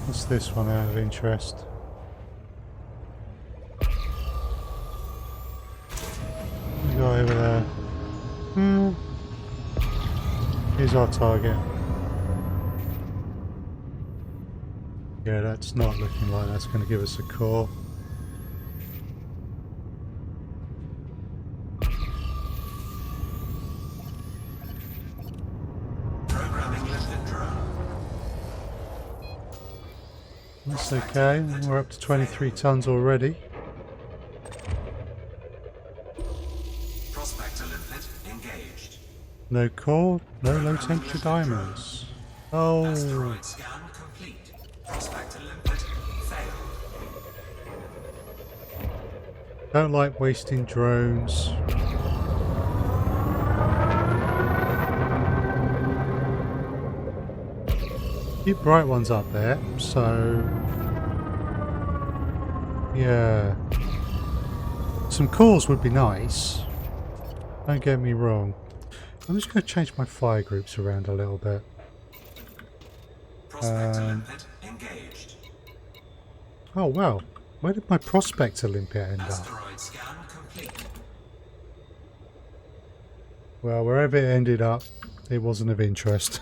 What's this one out of interest? What we got over there? Here's our target. Yeah, that's not looking like that's going to give us a core. Programming limpet drone. That's okay, we're up to 23 tons already. Prospector limpet engaged. No core, no low temperature diamonds. Oh, Asteroid scan complete. Prospector limpet failed. don't like wasting drones. Keep bright ones up there, so yeah. Some cores would be nice. Don't get me wrong. I'm just going to change my fire groups around a little bit. Prospector limpet engaged. Oh well, where did my prospector limpet end up? Asteroid scan complete. Well, wherever it ended up, it wasn't of interest.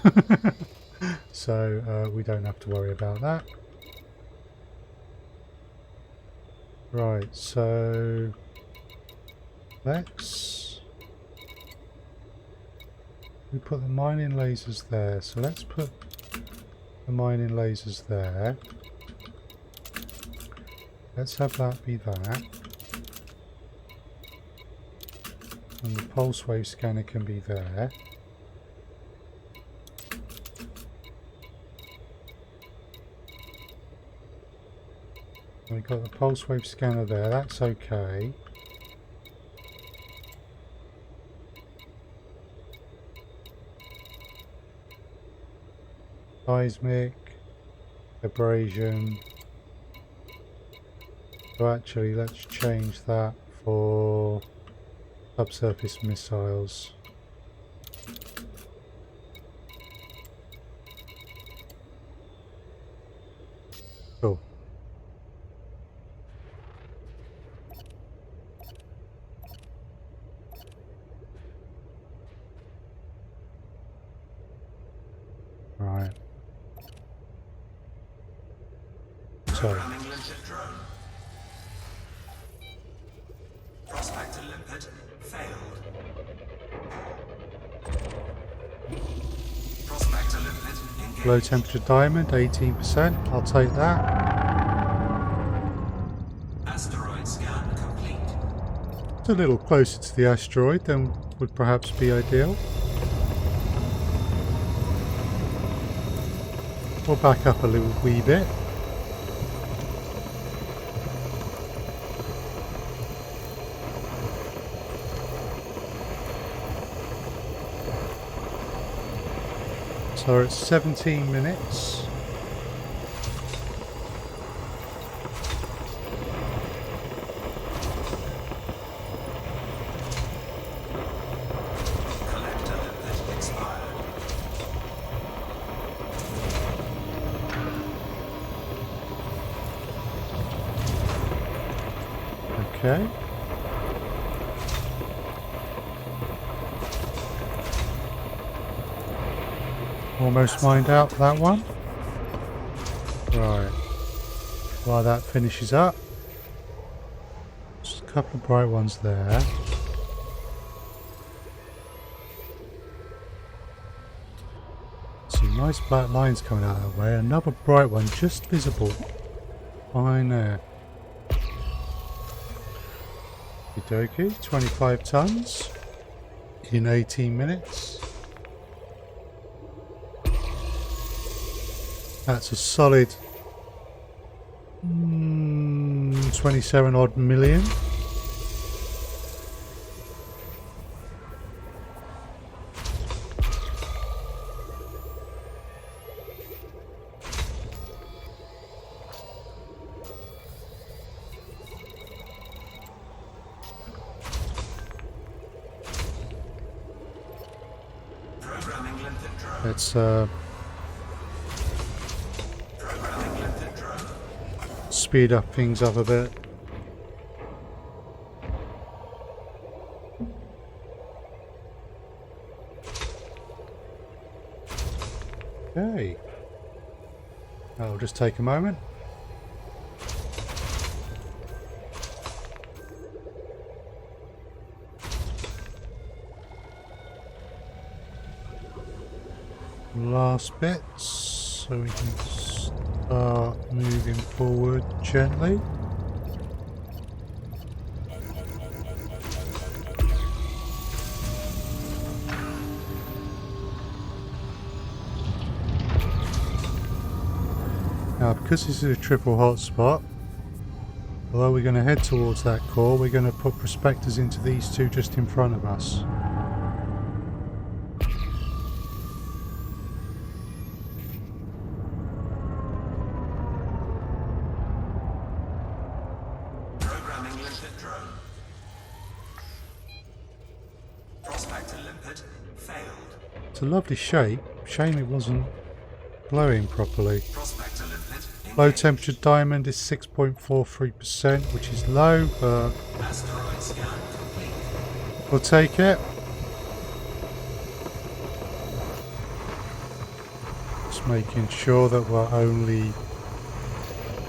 So we don't have to worry about that. Right, so we put the mining lasers there. So let's put the mining lasers there. Let's have that be that. And the pulse wave scanner can be there. We've got the pulse wave scanner there, that's okay. Seismic, abrasion. So actually let's change that for subsurface missiles. Cool. Right. So, Programming limpet drone. Prospector limpet failed. Prospector limpet engaged. low temperature diamond, 18%. I'll take that. Asteroid scan complete. It's a little closer to the asteroid than would perhaps be ideal. We'll back up a little wee bit. So it's 17 minutes. Collector limpet expired. Okay. Almost mined out that one. Right. While that finishes up. Just a couple of bright ones there. Some nice black lines coming out that way. Another bright one just visible behind there. Okie dokie, 25 tons in 18 minutes. That's a solid 27 odd million. Programming limpet drone. Let's Programming limpet drone. speed up things up a bit. Okay. That'll just take a moment. Last bits, so we can start moving forward gently. Now, because this is a triple hotspot, although we're going to head towards that core, we're going to put prospectors into these two just in front of us. Programming limpet drone. Prospector limpet failed. It's a lovely shape. Shame it wasn't glowing properly. Prospector limpet Low engaged. temperature diamond is 6.43%, which is low, but Asteroid scan complete. we'll take it. Just making sure that we're only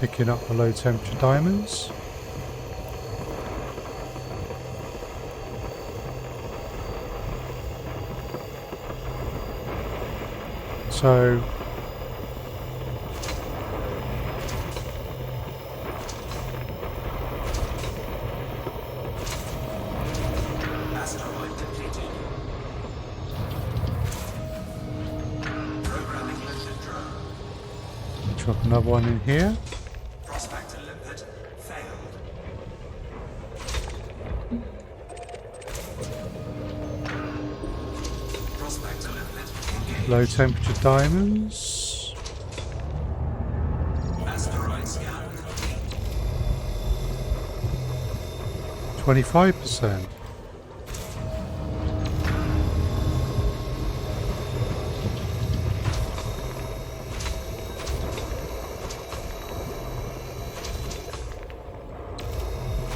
picking up the low temperature diamonds. So Asteroid depleted. Programming limpet drone. drop another one in here. Prospector limpet failed. Prospector limpet engaged. Low temperature diamonds. Asteroid scan complete. 25%.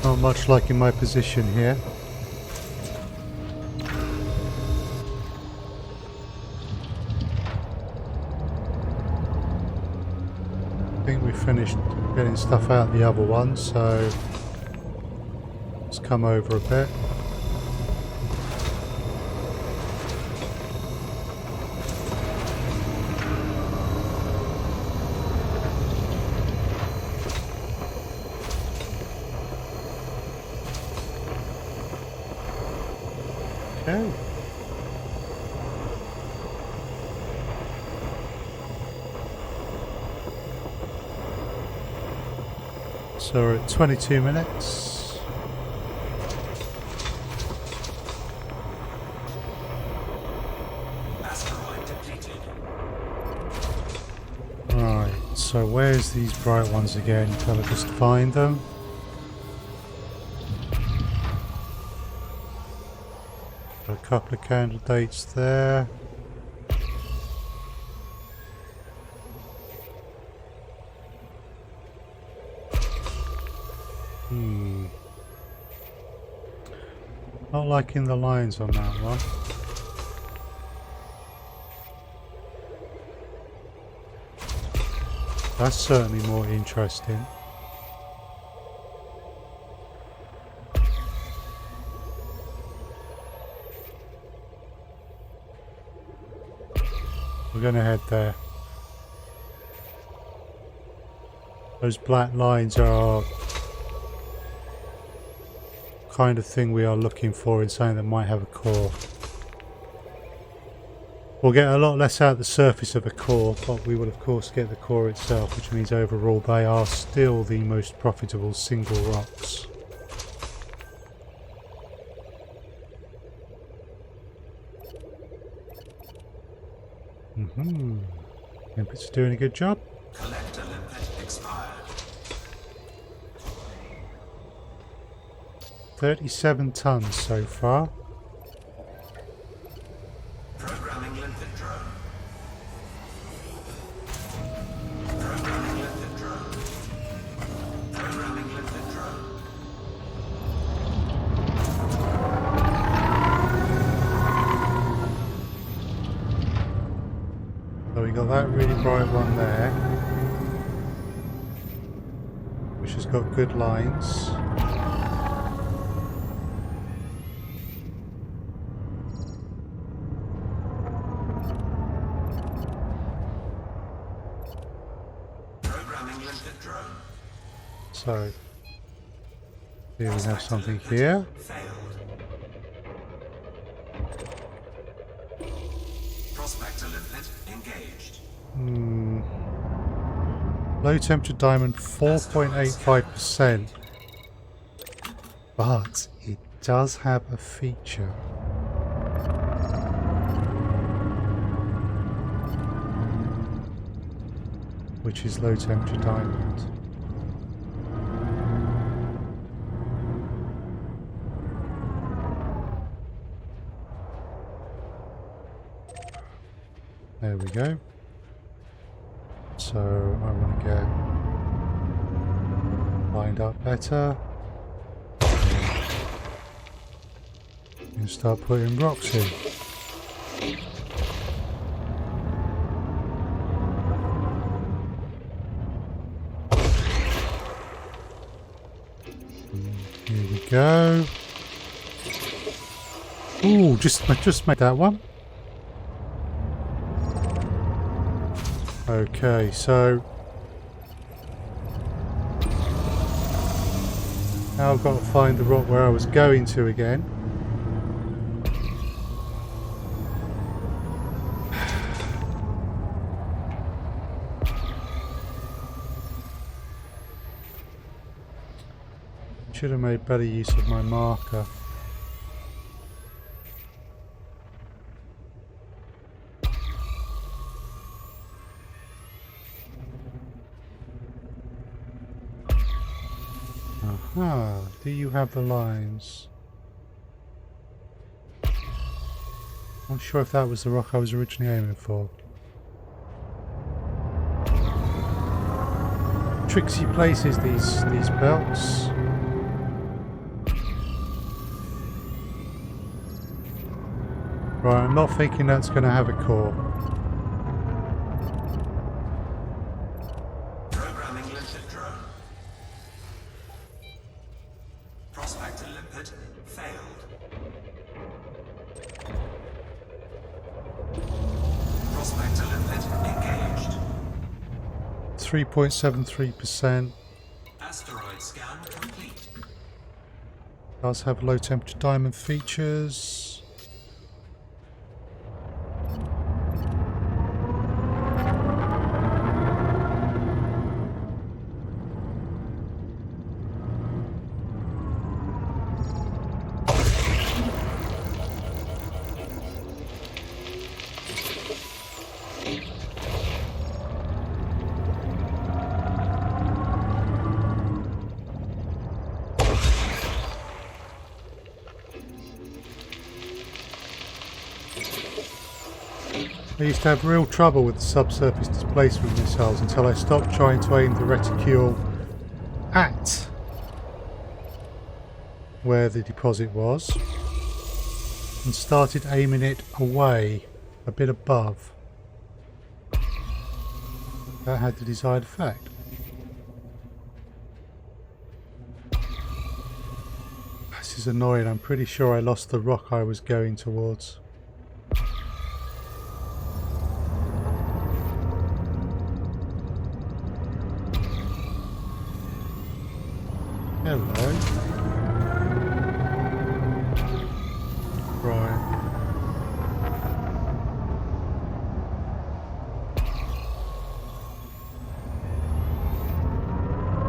Not much like in my position here. I think we finished getting stuff out the other one, so let's come over a bit. Okay. So we're at 22 minutes. Asteroid depleted. Right, so where's these bright ones again? Can I just find them? Got a couple of candidates there. Not liking the lines on that one. That's certainly more interesting. We're going to head there. Those black lines are kind of thing we are looking for in something that might have a core. We'll get a lot less out of the surface of a core, but we will of course get the core itself, which means overall they are still the most profitable single rocks. Limpet's doing a good job. Collector limpet expired. 37 tons so far. Programming limpet drone. Programming limpet drone. Programming limpet drone. So we got that really bright one there, which has got good lines. So here we have something here. Failed. Prospector limpet engaged. Low temperature diamond 4.85%, but it does have a feature. Which is low temperature diamond. There we go. So I want to get lined up better and start putting rocks in. Here we go. Ooh, just made that one. Okay, so now I've got to find the rock where I was going to again. Should have made better use of my marker. Aha, do you have the lines? I'm not sure if that was the rock I was originally aiming for. Tricksy places, these belts. Right, I'm not thinking that's going to have a core. Programming limpet drone. Prospector limpet failed. Prospector limpet engaged. 3.73%. Asteroid scan complete. Does have low temperature diamond features. I used to have real trouble with the subsurface displacement missiles until I stopped trying to aim the reticule at where the deposit was and started aiming it away, a bit above. That had the desired effect. This is annoying. I'm pretty sure I lost the rock I was going towards. Hello. Right.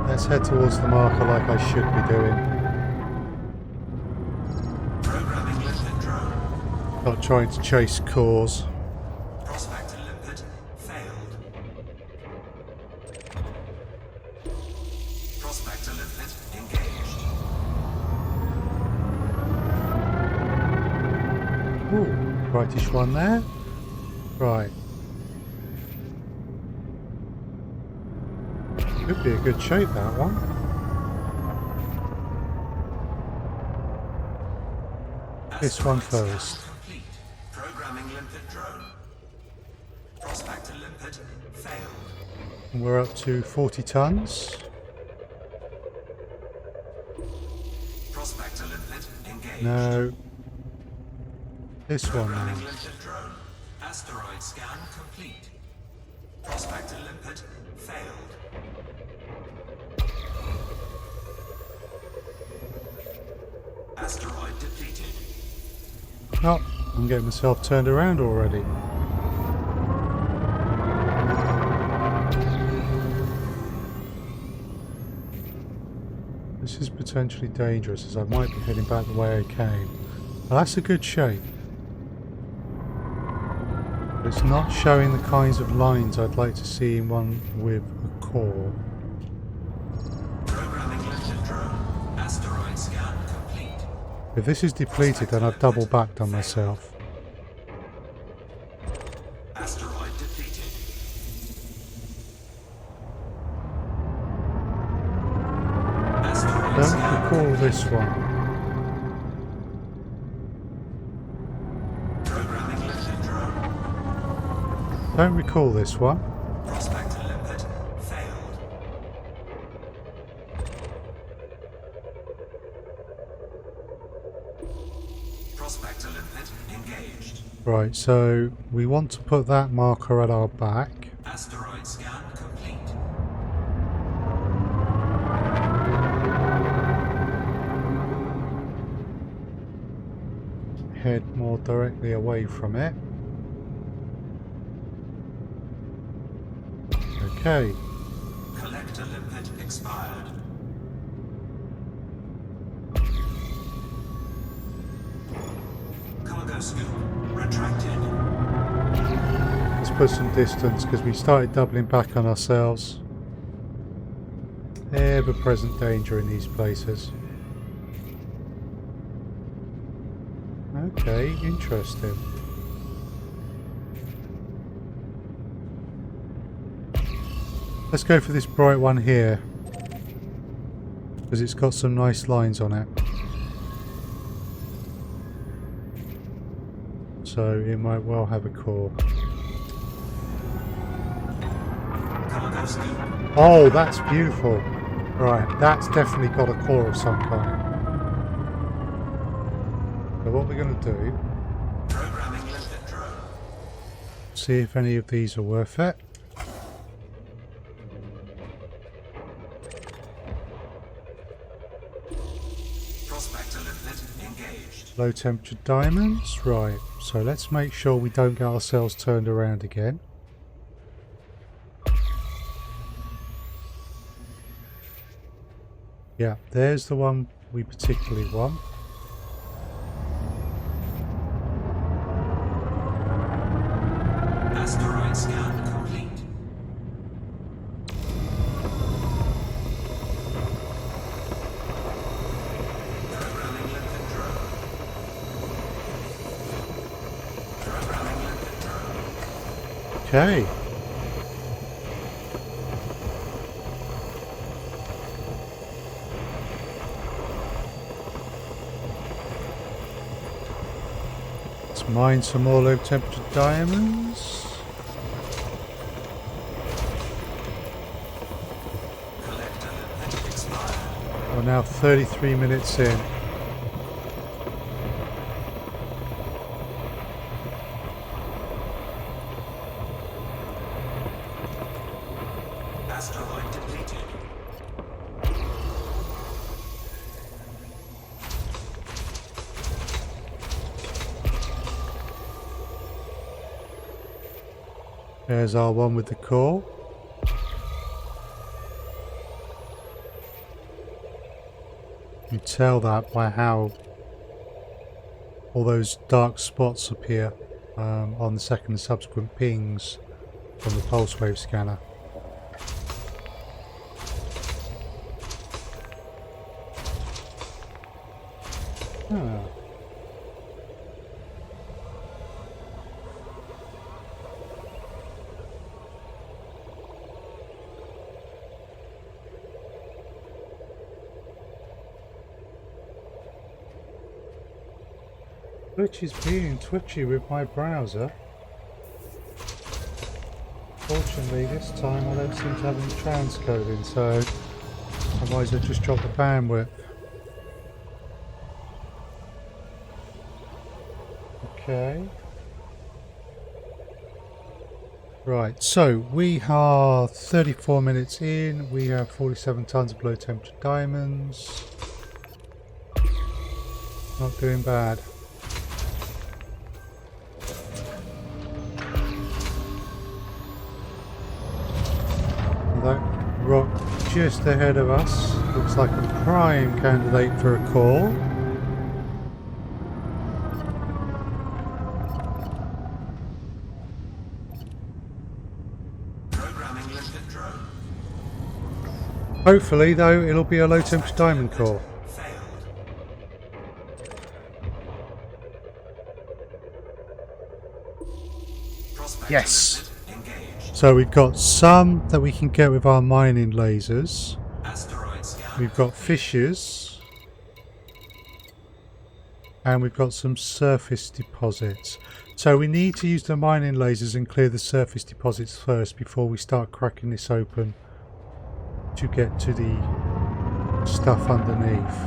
Let's head towards the marker like I should be doing. Programming limpet drone. Not trying to chase cores. Prospector limpet failed. Prospector limpet engaged. Ooh, brightish one there. Right. Could be a good shape, that one. This one first. Complete. Programming limpet drone. Prospector limpet failed. And we're up to 40 tons. Prospector limpet engaged. No. This one Programming now. limpet drone. Asteroid scan complete. Prospector limpet failed. Asteroid depleted. Oh, I'm getting myself turned around already. This is potentially dangerous as I might be heading back the way I came. Well, that's a good shape. But it's not showing the kinds of lines I'd like to see in one with a core. Programming limpet drone. Asteroid scan complete. If this is depleted, then I've double backed on myself. Asteroid depleted. Asteroid Don't scan recall this one. Programming limpet drone. Don't recall this one. Prospector limpet failed. Prospector limpet engaged. Right, so we want to put that marker at our back. Asteroid scan complete. Head more directly away from it. Okay, Collector limpet expired. Cargo scoop retracted. let's put some distance because we started doubling back on ourselves. Ever-present danger in these places. Okay, interesting. Let's go for this bright one here because it's got some nice lines on it. So it might well have a core. Cargo scoop. Oh, that's beautiful. Right, that's definitely got a core of some kind. So what we're going to do, Programming limpet drone. see if any of these are worth it. Prospector limpet engaged. Low temperature diamonds. Right, so let's make sure we don't get ourselves turned around again. Yeah, there's the one we particularly want. Asteroid scan complete. Programming limpet drone. Programming limpet drone. Okay. Let's mine some more low temperature diamonds. Collector limit expired. We're now 33 minutes in. Asteroid depleted. There's our one with the core. You tell that by how all those dark spots appear on the second and subsequent pings from the pulse wave scanner. Ah. Twitch is being twitchy with my browser. Fortunately this time I don't seem to have any transcoding, so otherwise I'd just drop the bandwidth. Okay. Right, so we are 34 minutes in, we have 47 tons of low temperature diamonds. Not doing bad. That rock just ahead of us looks like a prime candidate for a call. Programming limpet drone. Hopefully though it'll be a low temperature diamond core. Failed. Prospector Yes. limpet engaged. So we've got some that we can get with our mining lasers. Asteroid scan. We've got fishes. And we've got some surface deposits. So we need to use the mining lasers and clear the surface deposits first before we start cracking this open to get to the stuff underneath.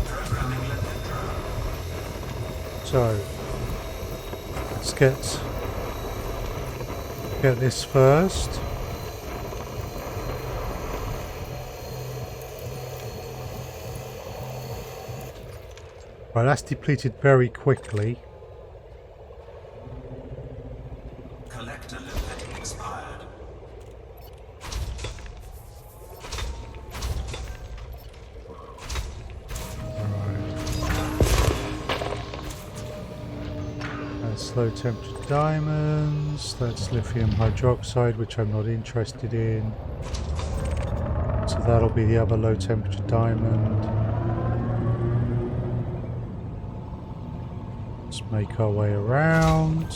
Programming limpet drone. So let's get this first. Right, that's depleted very quickly. Collector limpet expired. That's low temperature diamonds. That's lithium hydroxide, which I'm not interested in. So that'll be the other low temperature diamond. Let's make our way around.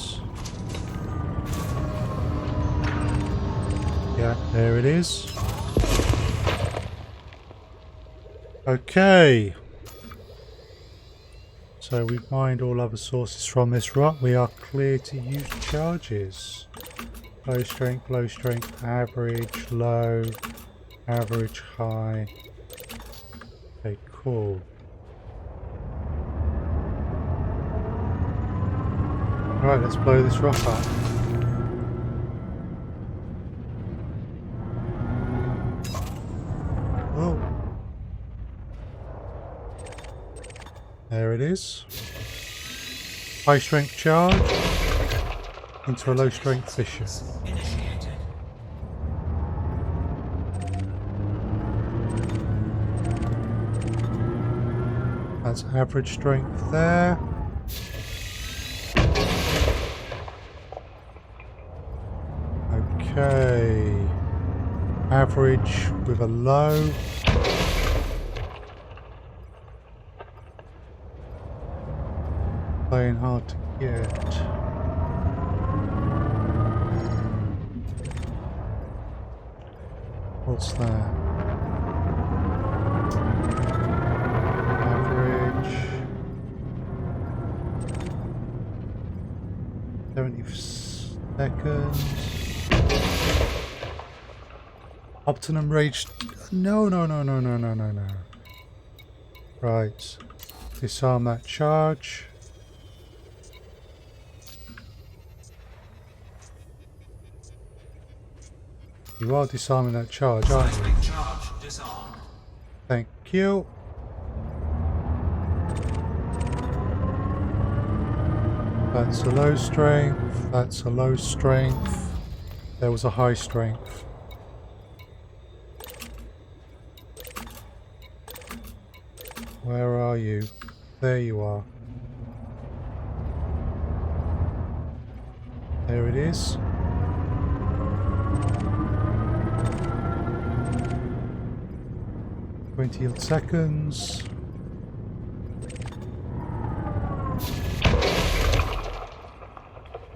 Yeah, there it is. Okay. So we've mined all other sources from this rock. We are clear to use charges. Low strength, average, low, average, high. Okay, cool. Right, let's blow this rock up. Oh. There it is. High strength charge into a low strength fissure. Initiated. That's average strength there. Okay. Average with a low. playing hard to get. What's that? Average 70 seconds. Optimum rage. No. Right. Disarm that charge. You are disarming that charge, aren't you? Seismic charge disarmed. Thank you. That's a low strength. That's a low strength. There was a high strength. Where are you? There you are. There it is. .20 seconds.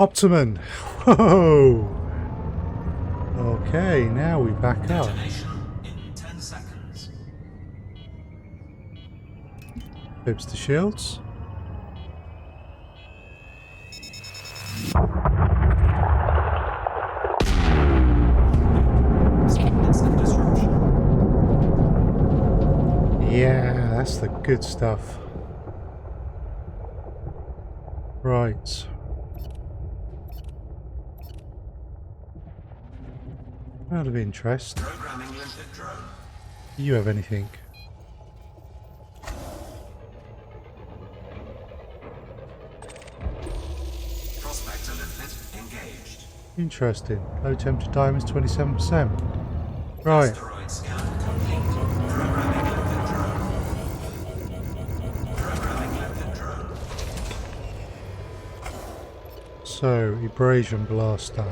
Optimum! Whoa! Okay, now we back up. Detonation in 10 seconds. Fibs to shields. Instant disruption. Yeah, that's the good stuff. Right. Out of interest, Programming limpet drone. do you have anything? Prospector limpet engaged. Interesting. Low temperature diamonds 27%. Right. Asteroid scan complete. Programming limpet drone. Programming limpet drone. So, abrasion blaster.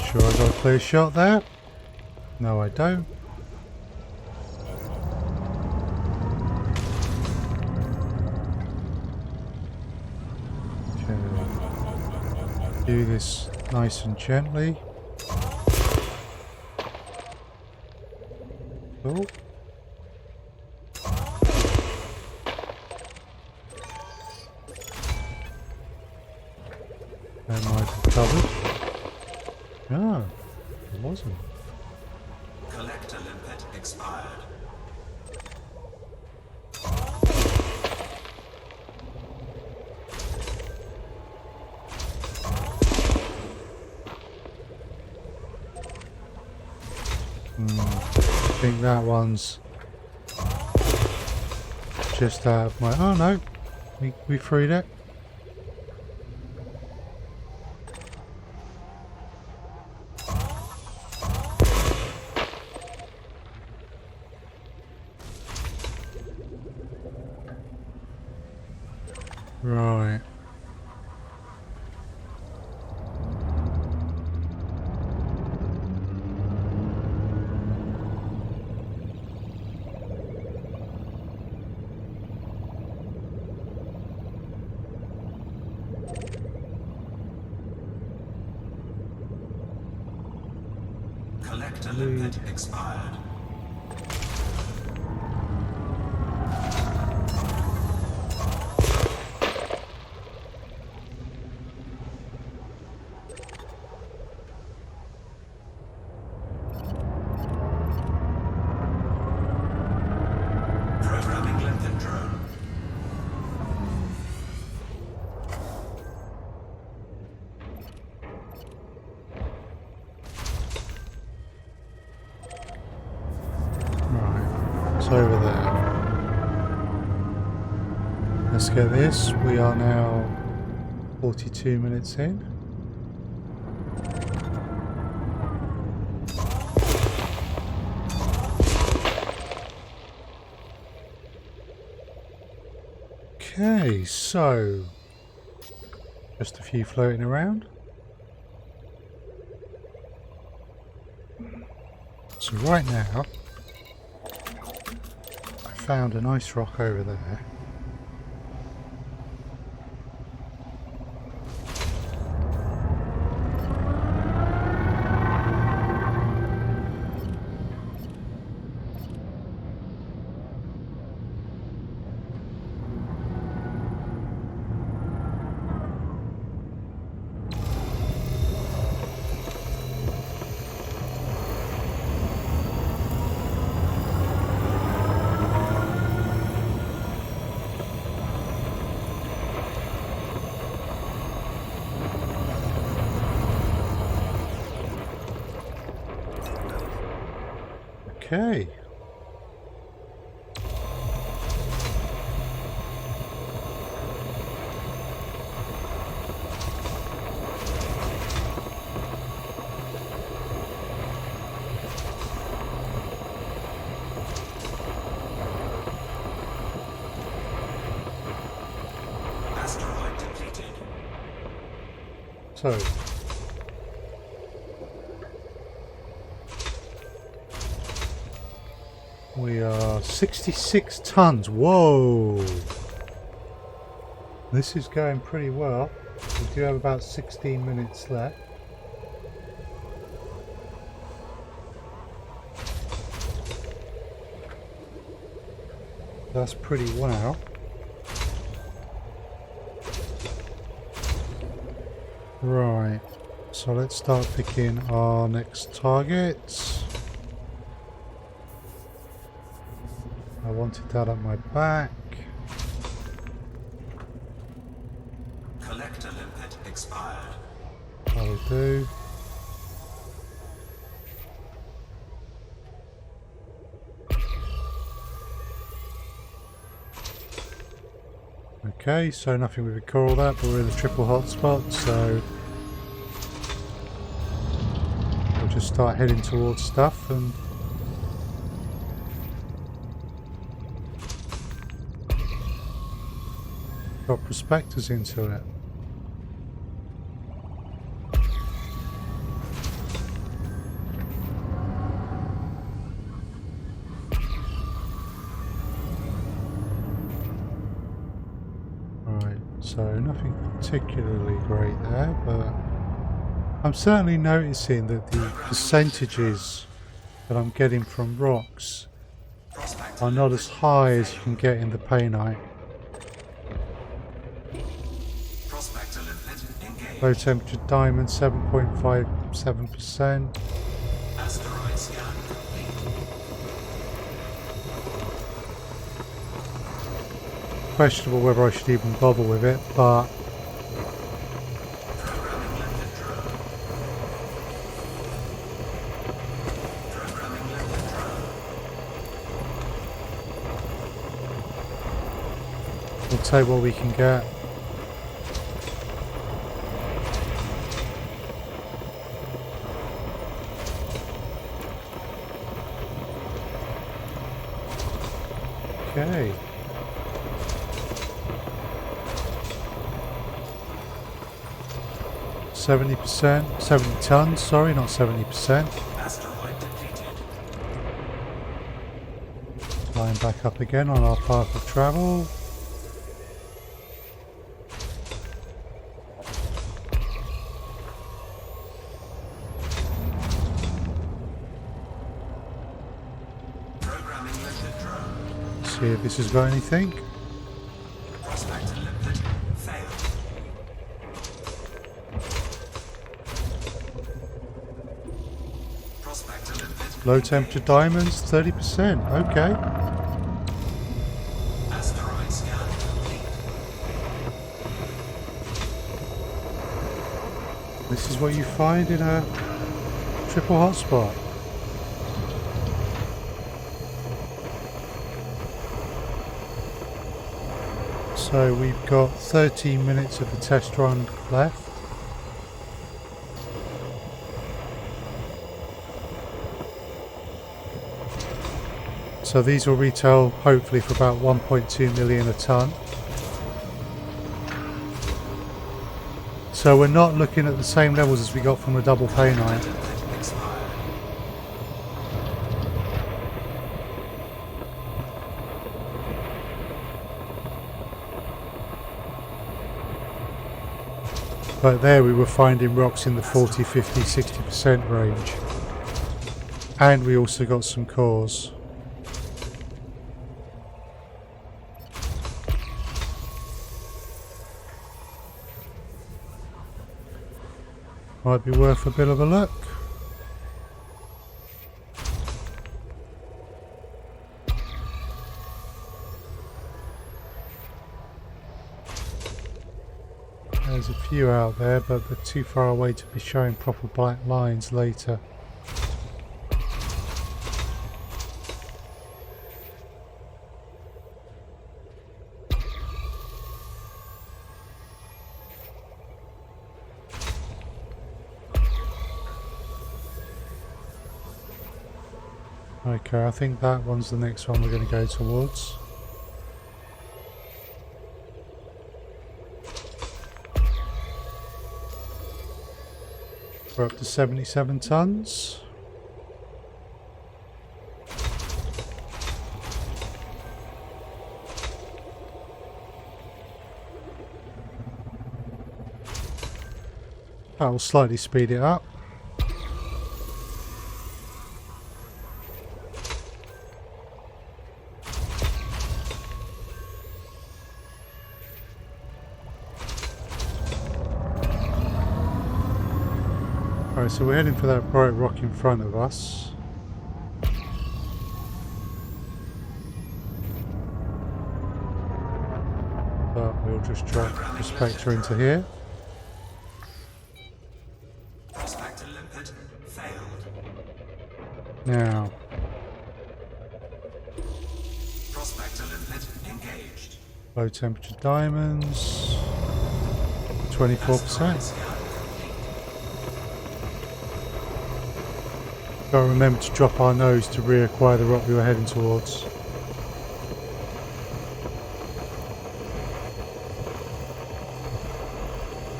Sure I got a clear shot there? No, I don't. Okay. Do this nice and gently. Cool. That might be covered. Ah, it wasn't. Collector limpet expired. I think that one's just out of my... Oh no, we freed it. Right. Collector limpet expired. Programming limpet drone. Right. It's over there. Let's get this. We are now 42 minutes in. Okay, so Just a few floating around. So right now, I found a nice rock over there. Okay. Asteroid depleted. So we are 66 tons. Whoa! This is going pretty well. We do have about 16 minutes left. That's pretty wow. Right, so let's start picking our next targets. I wanted that at my back. Collector limpet expired. That'll do. Okay, so nothing we would call that, but we're in the triple hotspot, so we'll just start heading towards stuff and got prospectors into it. Right, so nothing particularly great there, but I'm certainly noticing that the percentages that I'm getting from rocks are not as high as you can get in the painite. Prospector limpet engaged. Low temperature diamond 7.57%. Asteroid scan complete. Questionable whether I should even bother with it, but Programming limpet drone. Programming limpet drone. we'll take what we can get. Okay. %, 70 tons, sorry, not 70%. Asteroid depleted. Flying back up again on our path of travel. Programming limpet drone. See if this has got anything. Prospector limpet failed. Prospector limpet. Low temperature diamonds, 30%. Okay. Asteroid scan complete. This is what you find in a triple hotspot. So we've got 13 minutes of the test run left. So these will retail hopefully for about 1.2 million a ton. So we're not looking at the same levels as we got from the double pay night. Expired. But there we were finding rocks in the 40, 50, 60% range. And we also got some cores. Might be worth a bit of a look. There's a few out there, but they're too far away to be showing proper black lines later. Okay, I think that one's the next one we're going to go towards. We're up to 77 tons. That will slightly speed it up. Alright, so we're heading for that bright rock in front of us. But we'll just drop the Spectre into here. Prospector limpet failed. Now, Prospector limpet engaged. low temperature diamonds, 24%. Gotta remember to drop our nose to reacquire the rock we were heading towards.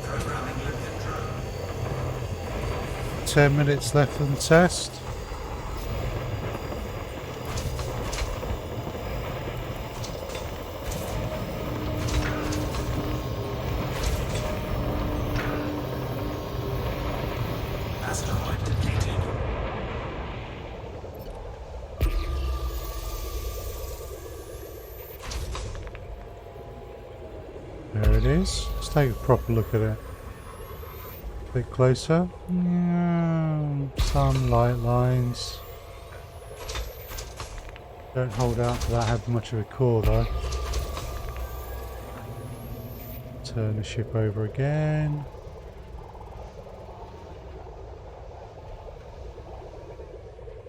Programming limpet drone. 10 minutes left of the test. Asteroid depleted. There it is. Let's take a proper look at it. A bit closer. Yeah, some light lines. Don't hold out for that have much of a core though. Turn the ship over again.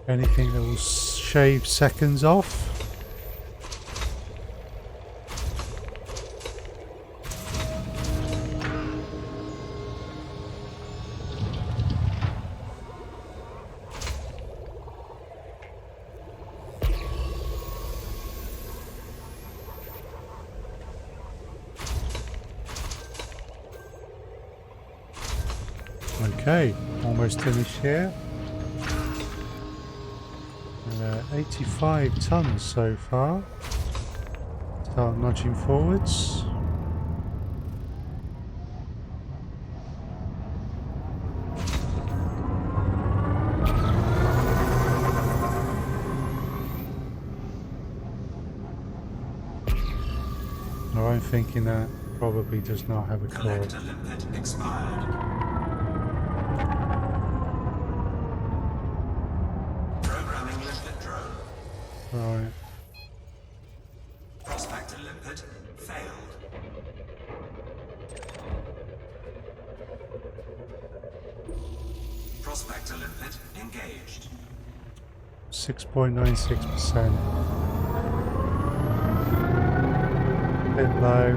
Anything that will shave seconds off. Okay, almost finished here. 85 tons so far. Start nudging forwards. Now I'm thinking that probably does not have a core. Collector limpet expired. Programming limpet drone. Right. Prospector limpet failed. Prospector limpet engaged. 6.96%. Bit low.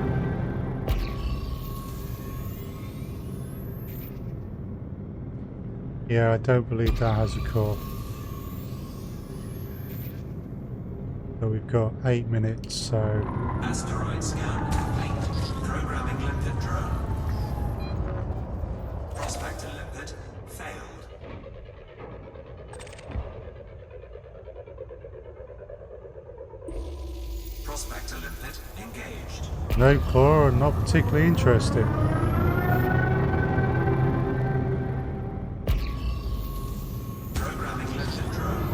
Yeah, I don't believe that has a core. But we've got 8 minutes, so Asteroid scan complete. Programming limpet drone. limpet failed. Prospector limpet engaged. No, Cora, not particularly interested. Programming limpet drone.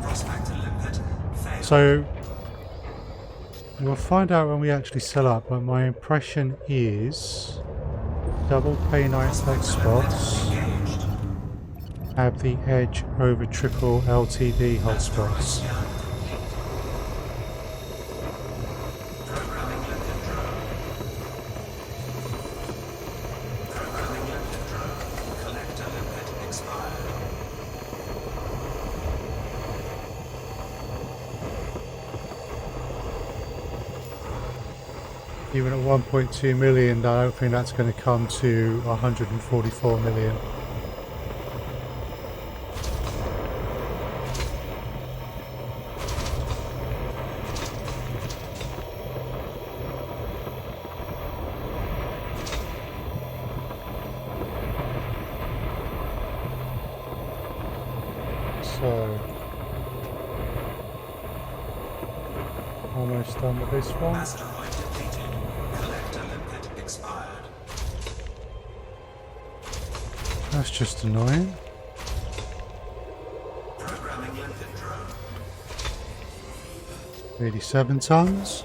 Prospector limpet failed. So we'll find out when we actually set up, but my impression is double K9 hotspots Engaged. have the edge over triple LTD hotspots. Programming limpet drone. Programming limpet drone. Collector limpet expired. Even at 1.2 million, I don't think that's going to come to 144 million. So, almost done with this one. Asteroid depleted. Collector limpet expired. That's just annoying. Programming limpet drone. 87 tons.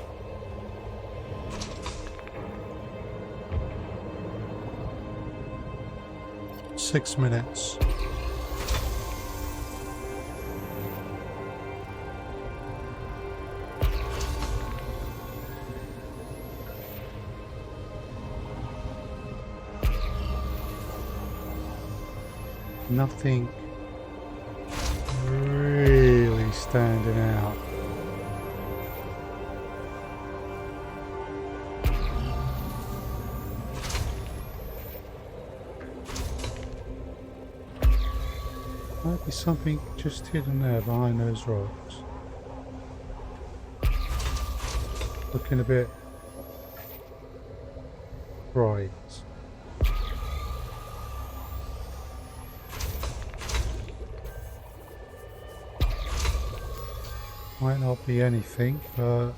Six minutes. Nothing really standing out. Might be something just hidden there behind those rocks. Looking a bit bright. Might not be anything, but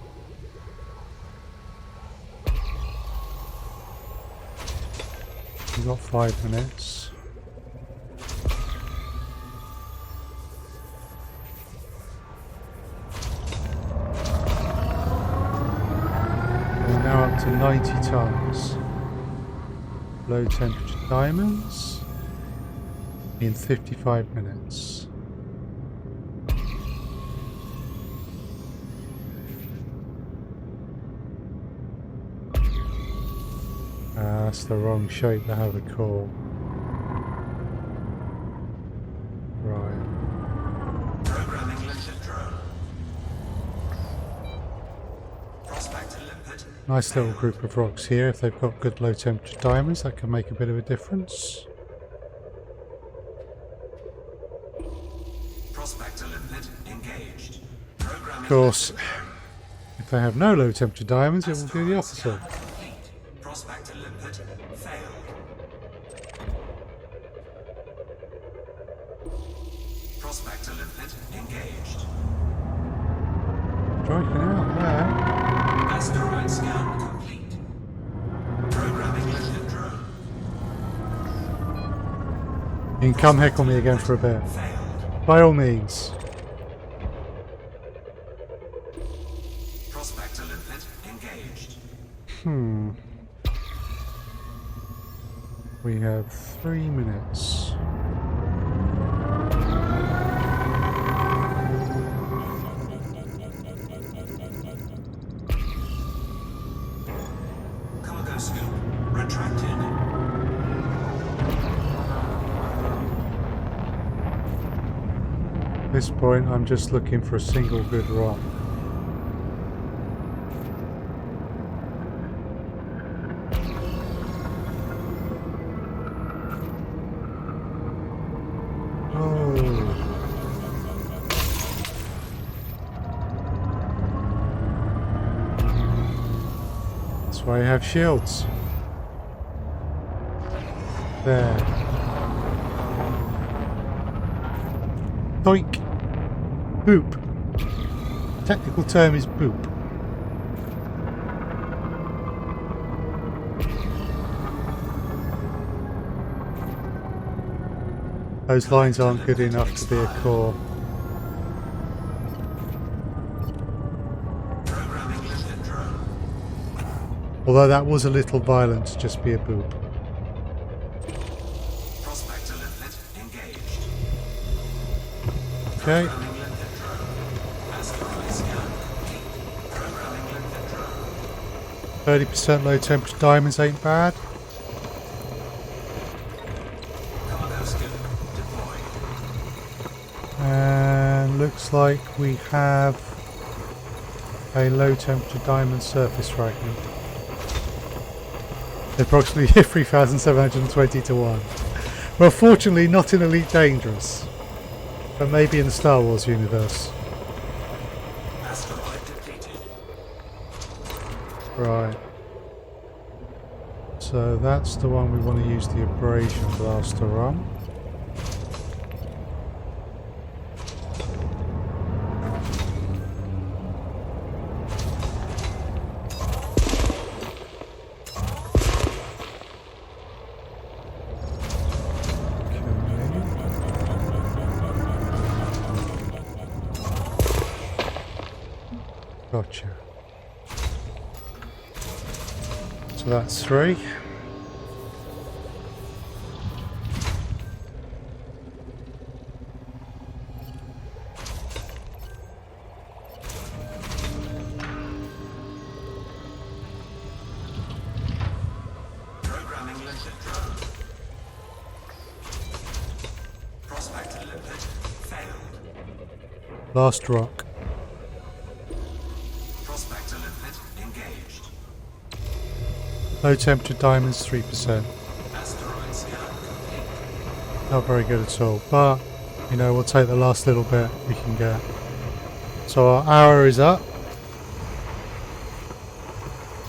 we've got 5 minutes. We're now up to 90 tons. Low temperature diamonds in 55 minutes. That's the wrong shape to have a core. Right. Programming limpet drone. Prospector limpet. Nice little group of rocks here. If they've got good low temperature diamonds, that can make a bit of a difference. Prospector limpet engaged. Programming Of course, if they have no low temperature diamonds, it will do the opposite. complete. Prospector limpet failed. Prospector limpet engaged. Striking out there. Asteroid scan complete. Programming limpet drone You can come heckle me again for a bit. failed. By all means. Prospector limpet engaged. We have 3 minutes. Cargo scoop retracted. At this point, I'm just looking for a single good rock. That's why I have shields. there. Doink! Boop. Technical term is boop. Those lines aren't good enough to be a core. Although that was a little violent to just be a boop. Prospector limpet engaged. Okay. Programming limpet drone. Asteroid scan complete. Programming limpet drone. 30% low temperature diamonds ain't bad. Cargo skipper deployed. And looks like we have a low temperature diamond surface fragment. Approximately 3,720 to 1. Well, fortunately not in Elite Dangerous, but maybe in the Star Wars universe. Asteroid depleted. Right. So that's the one we want to use the abrasion blaster on. Gotcha. So that's 3. Programming limpet drone. Prospector limpet failed. Last rock. Prospector limpet engaged. Low temperature diamonds 3%. Asteroid scan complete. Not very good at all, but you know, we'll take the last little bit we can get. So our hour is up.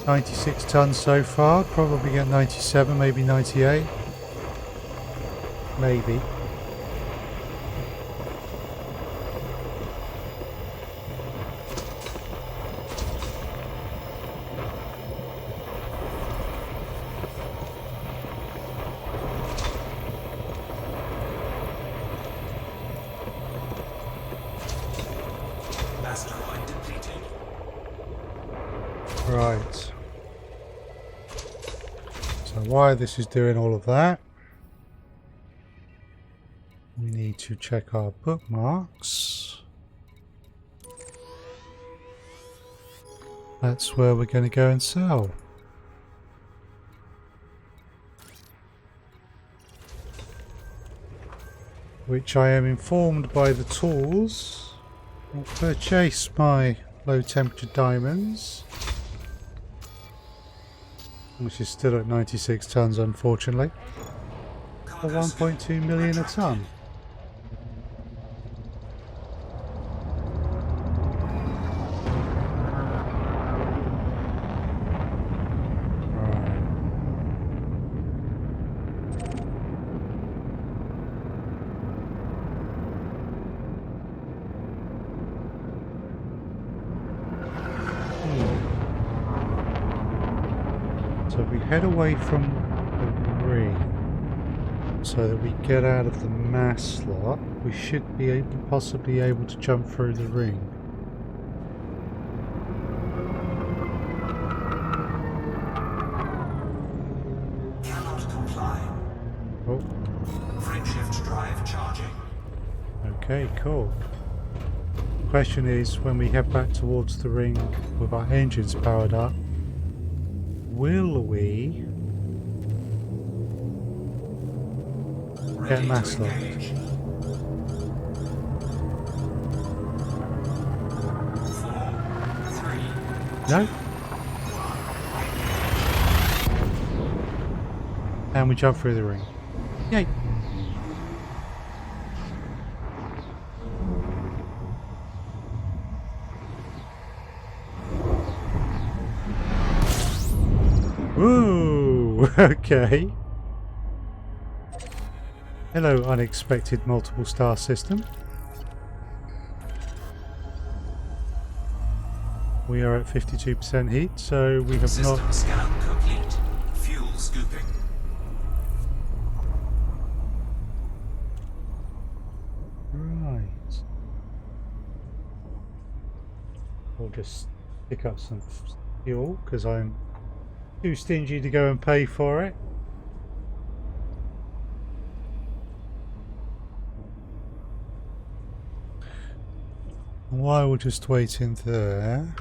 96 tons so far, probably get 97, maybe 98. Maybe. Asteroid depleted. Right. So while this is doing all of that, we need to check our bookmarks. That's where we're going to go and sell. Which I am informed by the tools will purchase my low temperature diamonds. Which is still at 96 tons, unfortunately. For 1.2 million a ton. So we head away from the ring so that we get out of the mass slot. We should be possibly able to jump through the ring. Cannot comply. Oh, Frameshift drive charging. okay, cool. The question is, when we head back towards the ring with our engines powered up, will we get mass locked? Engage. 4, 3. No? And we jump through the ring. Yay! Ooh, okay. Hello, unexpected multiple star system. We are at 52% heat, so we have System not... scan complete. Fuel scooping. Right. We'll just pick up some fuel because I'm too stingy to go and pay for it. And while we're just waiting there,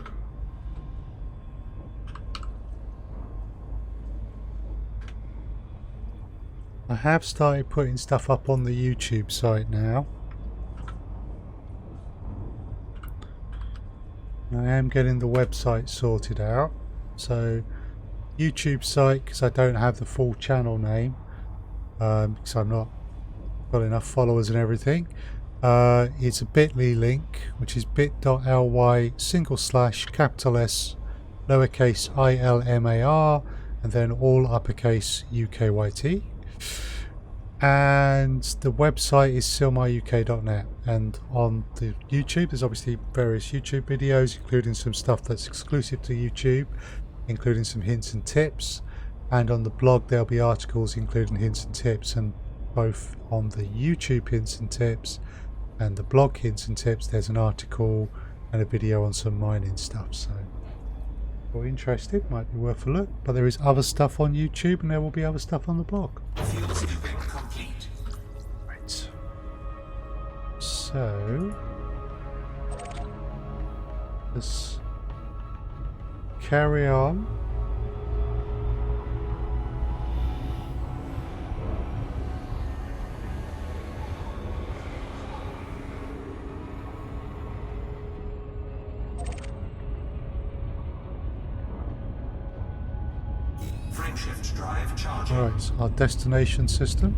I have started putting stuff up on the YouTube site now. I am getting the website sorted out. So YouTube site, because I don't have the full channel name, because I'm not got enough followers and everything. It's a bit.ly link, which is bit.ly/S lowercase ILMAR and then all uppercase UKYT. And the website is SilmarUK.net, and on the YouTube there's obviously various YouTube videos, including some stuff that's exclusive to YouTube, including some hints and tips, and on the blog there'll be articles including hints and tips, and both on the YouTube hints and tips and the blog hints and tips there's an article and a video on some mining stuff. So if you're interested, might be worth a look. But there is other stuff on YouTube and there will be other stuff on the blog. Fuel scooping complete. Right. So let's carry on. Frameshift drive charging. Right, our destination system.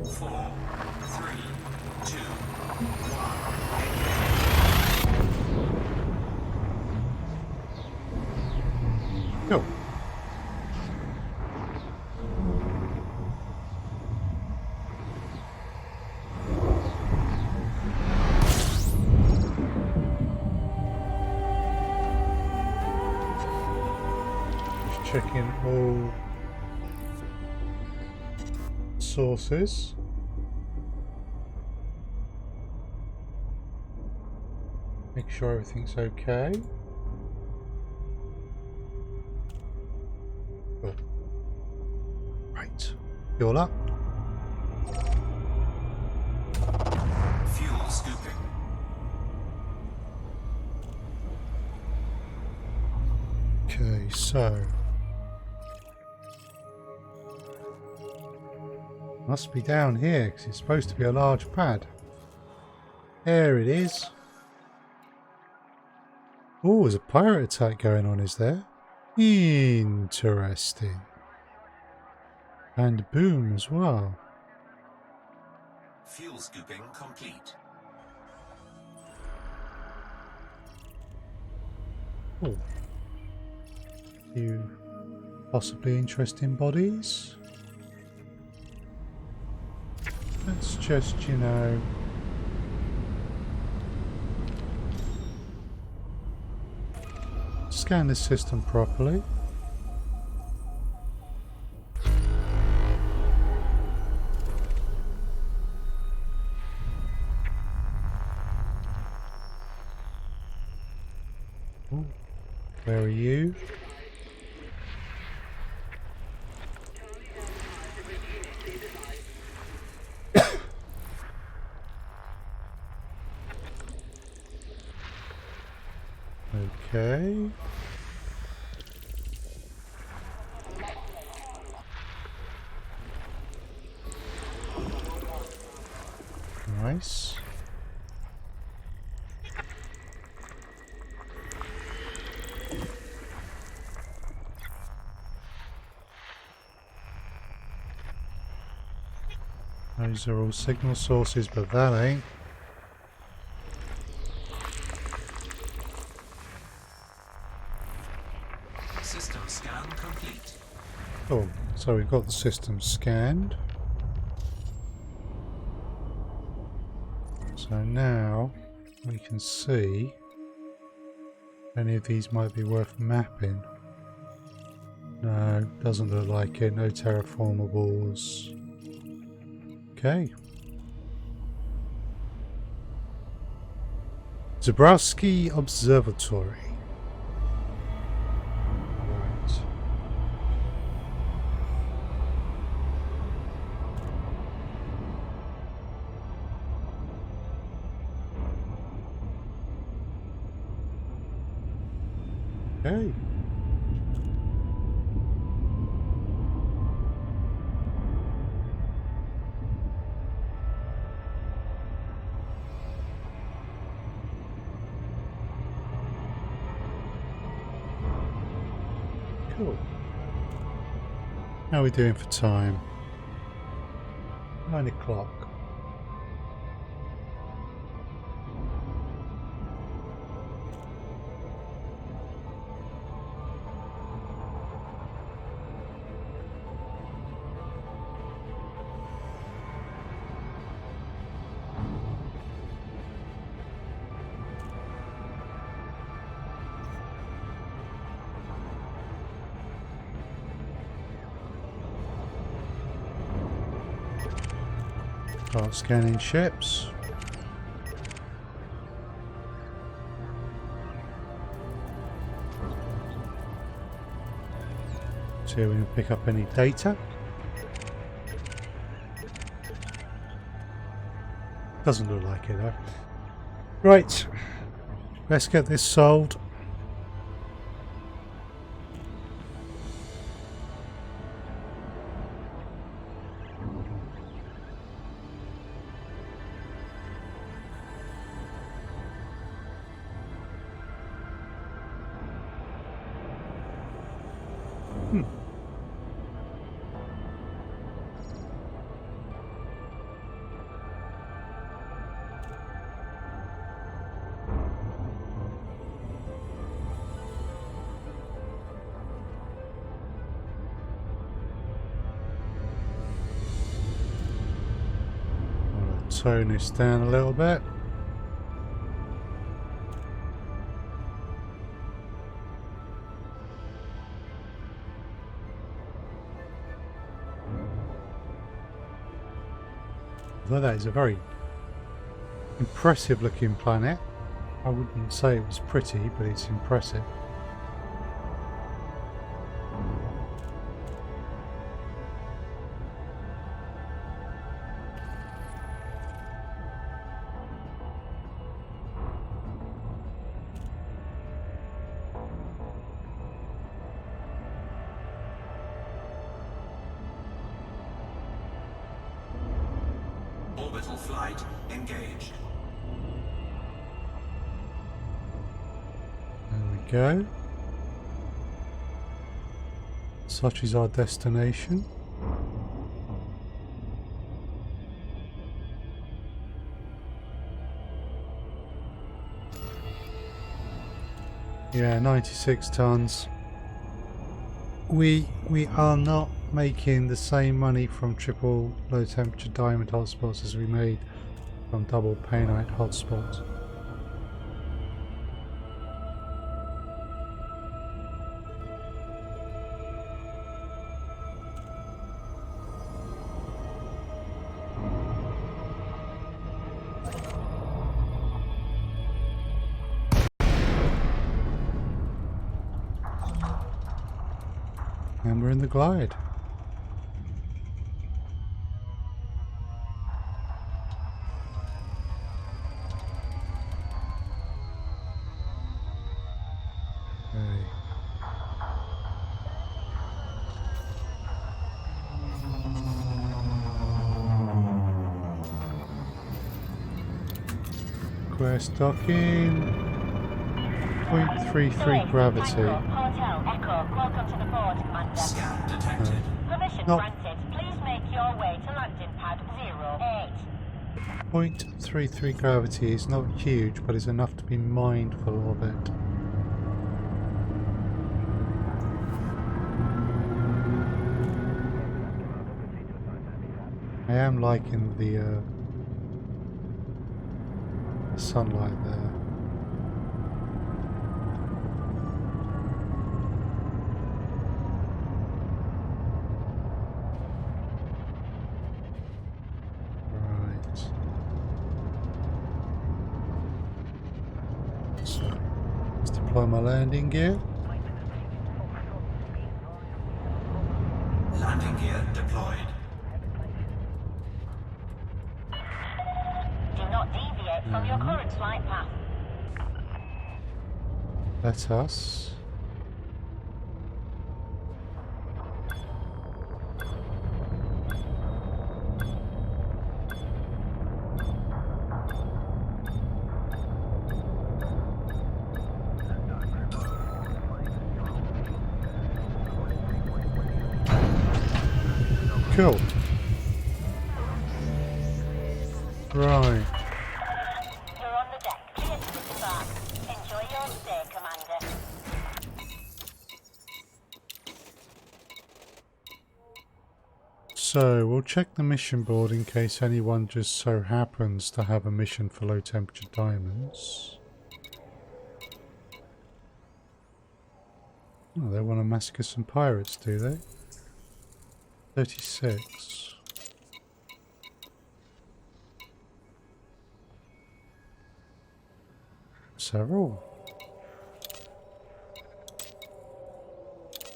Four, three, two, Go. Checking all sources. Make sure everything's okay. Good. Right. Fuel up. fuel scooping. Okay, so must be down here because it's supposed to be a large pad. There it is. Oh, there's a pirate attack going on, is there? Interesting. And boom as well. Fuel scooping complete. Oh. Few possibly interesting bodies. Let's just, you know, scan the system properly. Oh, where are you? Okay. Nice. Those are all signal sources, but that ain't. Cool. So we've got the system scanned. So now we can see if any of these might be worth mapping. No, doesn't look like it. No terraformables. Okay. Zabrowski Observatory. Right. Okay. Cool. How are we doing for time? 9 o'clock. Start scanning ships. See if we can pick up any data. Doesn't look like it though. Right, let's get this sold. Tone this down a little bit. Although that is a very impressive looking planet. I wouldn't say it was pretty, but it's impressive. Orbital flight engaged. There we go. Such is our destination. Yeah, 96 tons. We are not making the same money from triple low temperature diamond hotspots as we made from double painite hotspots. And we're in the glide. Okay. Quest docking. 0.33 gravity. Hotel Echo, welcome to the board, Commander. Scan detected. Permission No. granted. Please make your way to landing pad 08. 0.33 gravity is not huge, but it's enough to be mindful of it. am liking the sunlight there. Right. So let's deploy my landing gear. Landing gear deployed. Do not deviate from your current flight path. Let us cool. Right. You're on the deck. Clear to disembark. Enjoy your stay, Commander. So we'll check the mission board in case anyone just so happens to have a mission for low temperature diamonds. Oh, they want to massacre some pirates, do they? 36. Several.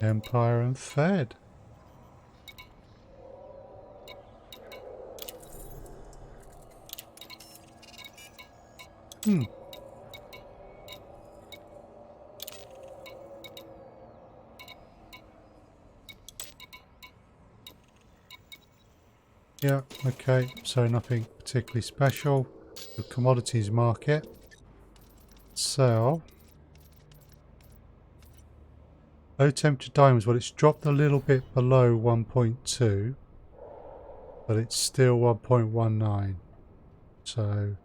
Empire and Fed. Yeah, okay, so nothing particularly special. The commodities market. Sell. Low temperature diamonds, well, it's dropped a little bit below 1.2, but it's still 1.19. So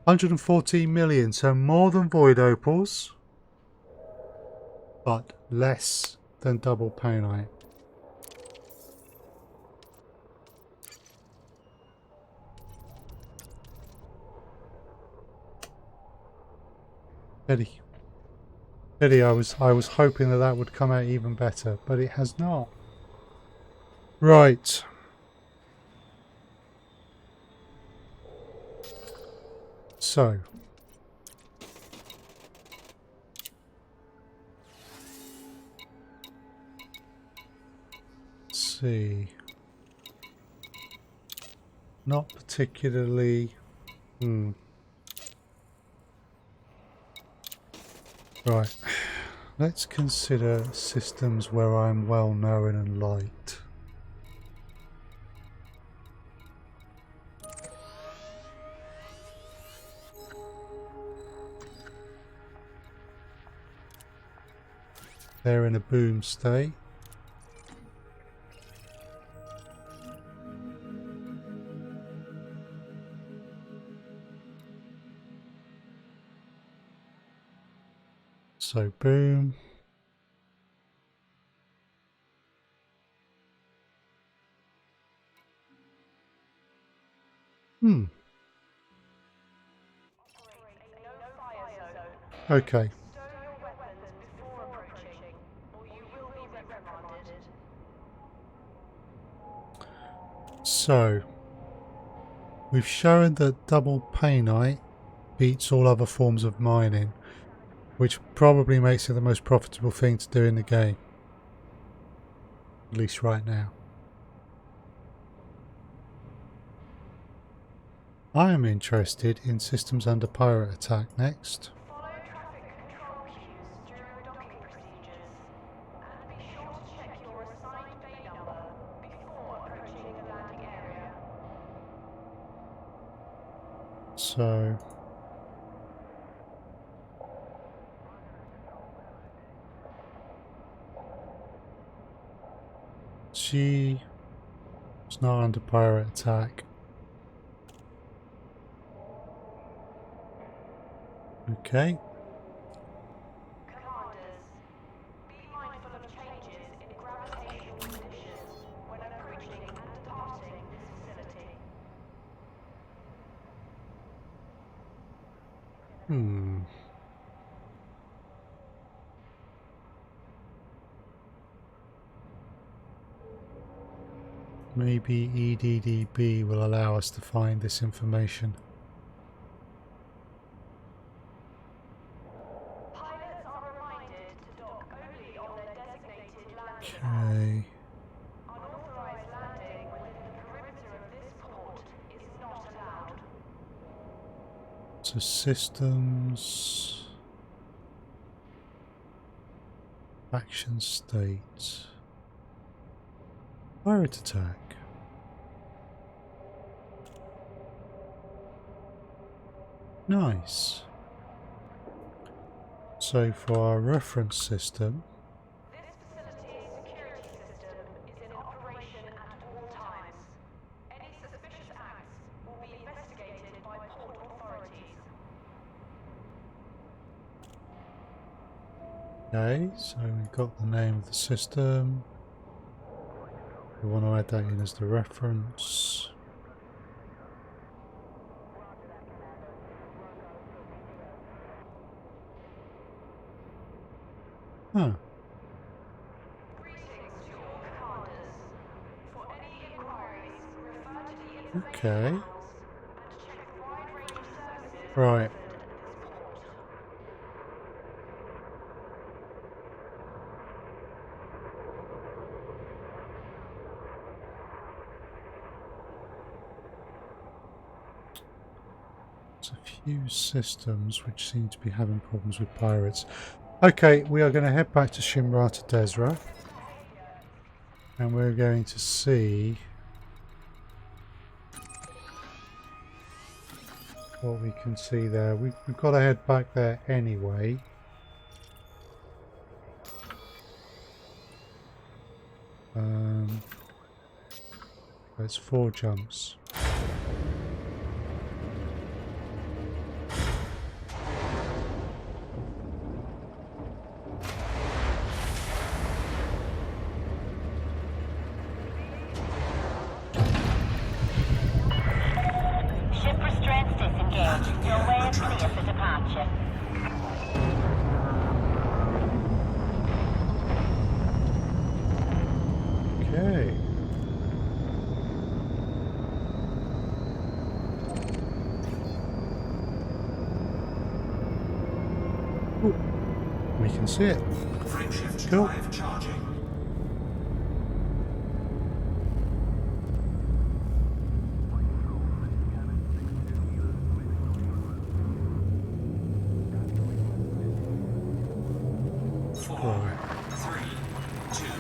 114 million, so more than void opals, but less than double painite. Eddie, I was hoping that that would come out even better, but it has not. Right. So. Let's see. Not particularly. Right. Let's consider systems where I'm well known and liked. They're in a boom state. So boom. Okay. So we've shown that double painite beats all other forms of mining, which probably makes it the most profitable thing to do in the game. At least right now. I am interested in systems under pirate attack next. Follow traffic control cues during docking procedures, and be sure to check your assigned bay number before approaching the landing area. So she is not under pirate attack. Okay. Commanders, be mindful of changes in gravitational conditions when approaching Maybe EDDB will allow us to find this information. Pilots are reminded to dock only on their designated landing pad. Okay. Unauthorized landing within the perimeter of this port is not allowed. So systems, action state, pirate attack. Nice. So for our reference system, This facility's security system is in operation at all times. Any suspicious acts will be investigated by port authorities. okay, so we've got the name of the system. We want to add that in as the reference. Huh. Greetings to all commanders. For any inquiries, refer to the information Okay. panels and check the wide range of services Right. offered at this port. There's a few systems which seem to be having problems with pirates. Okay, we are going to head back to Shimrata Desra. And we're going to see what we can see there. We've got to head back there anyway. It's 4 jumps. Ship restraints disengaged. Your way is clear for departure. Okay. Ooh, we can see it. Frameshift Cool. drive charging. Four, three, two,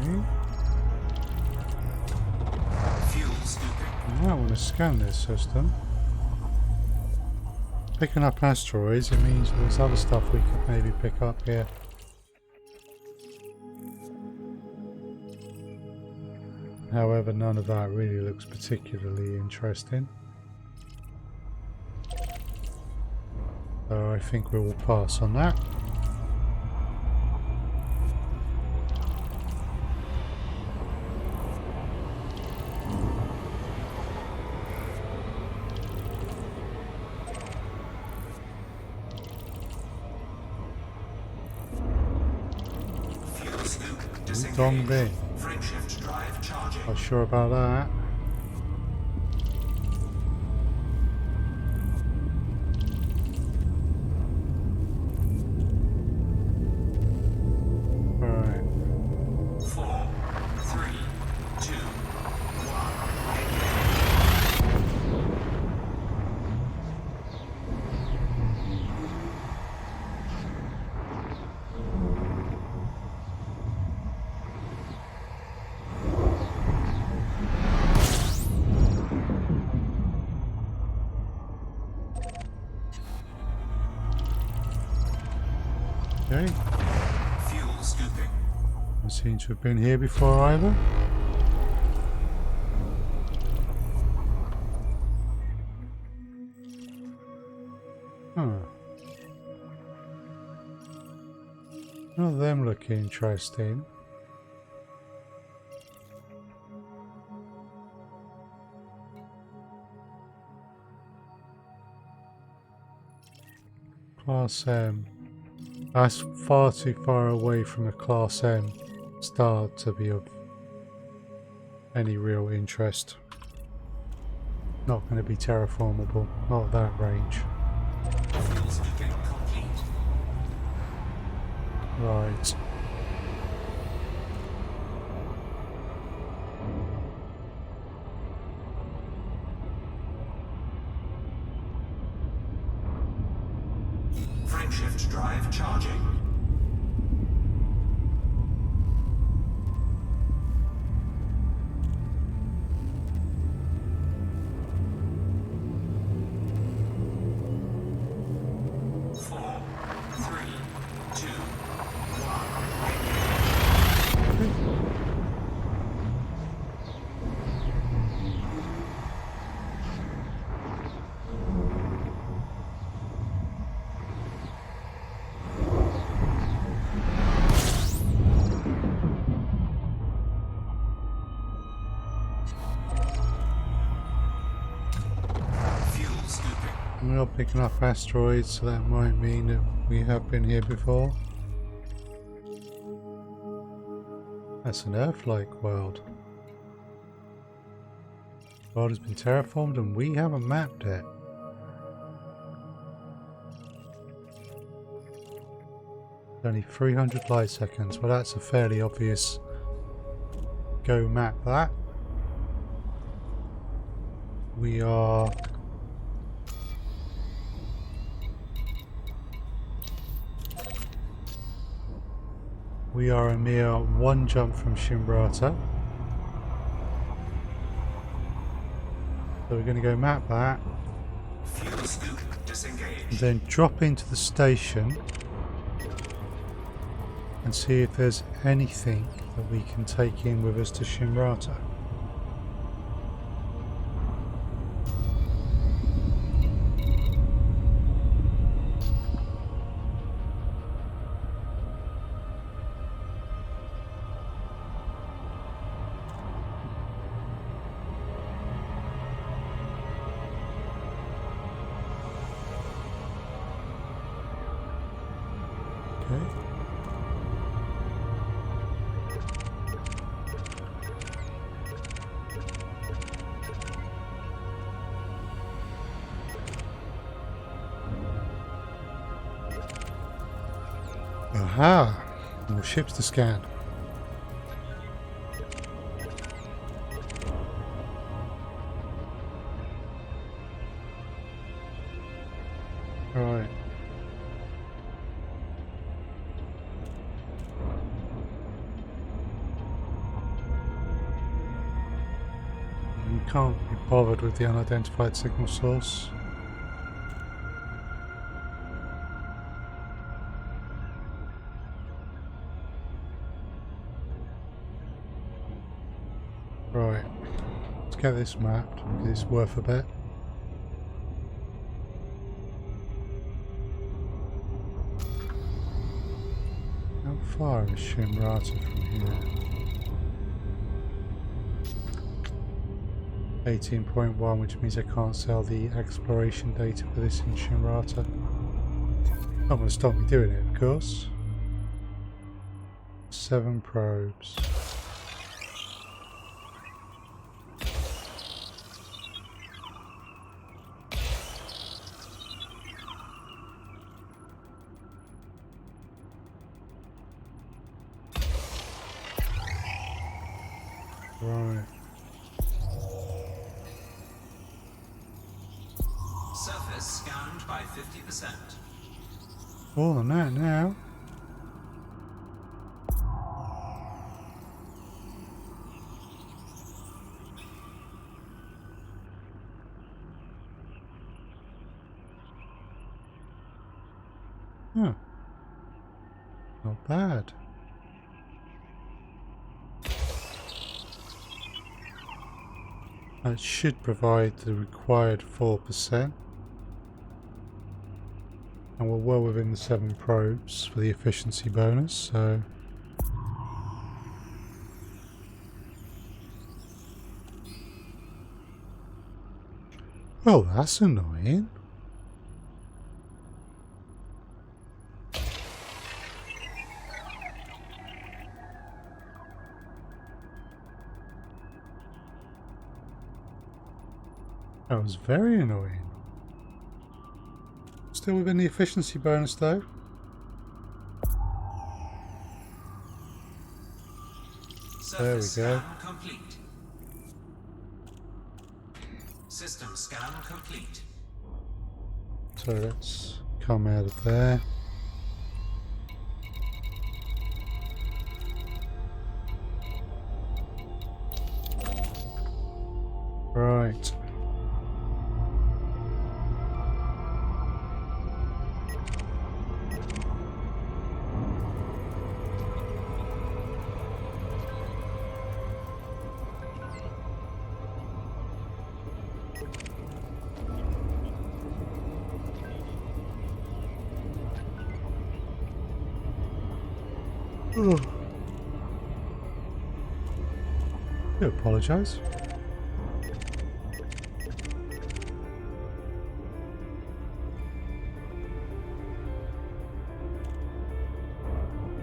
Okay. fuel scooping. I might want to scan this system. Picking up asteroids, it means there's other stuff we could maybe pick up here. However, none of that really looks particularly interesting. So I think we will pass on that. Fuel scoop Dong disengaged. Bing. Frameshift drive charging. Not sure about that. Alright. 4, 3, 2, 1. Okay. Fuel scooping. Don't seem to have been here before either. of them look interesting. Class M. That's far too far away from a Class M star to be of any real interest. Not going to be terraformable, not at that range. Fuel scooping complete. Right. Frameshift drive charging. Four, three, two, fuel scooping. We are picking up asteroids, so that might mean that we have been here before. That's an Earth-like world. The world has been terraformed and we haven't mapped it. Only 300 light seconds. Well, that's a fairly obvious go map that. We are a mere one jump from Shimbrata. So we're going to go map that. Fuel scoop disengaged. And then drop into the station and see if there's anything that we can take in with us to Shimbrata. Aha! More ships to scan. Right. We can't be bothered with the unidentified signal source. Right, let's get this mapped because it's worth a bit. How far is Shimbrata from here? 18.1, which means I can't sell the exploration data for this in Shimbrata. Not going to stop me doing it, of course. 7 probes. Right. Surface scanned by 50%. More than that now. Huh. Not bad. That should provide the required 4%. And we're well within the 7 probes for the efficiency bonus, so... Well, that's annoying. That was very annoying. Still within the efficiency bonus though. There we Surface go. scan complete. System scan complete. So let's come out of there. Right. I do apologise.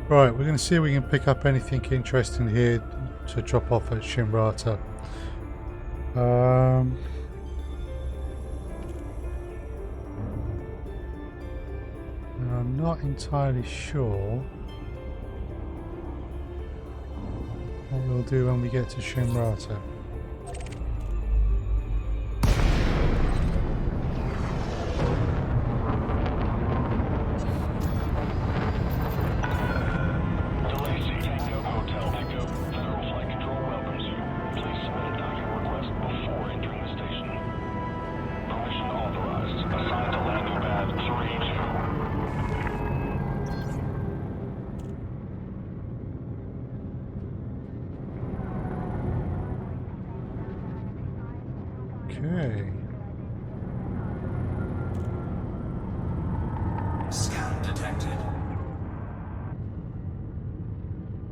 Right, we're going to see if we can pick up anything interesting here to drop off at Shimrata. I'm not entirely sure what we'll do when we get to Shimrata. Okay. Scan detected.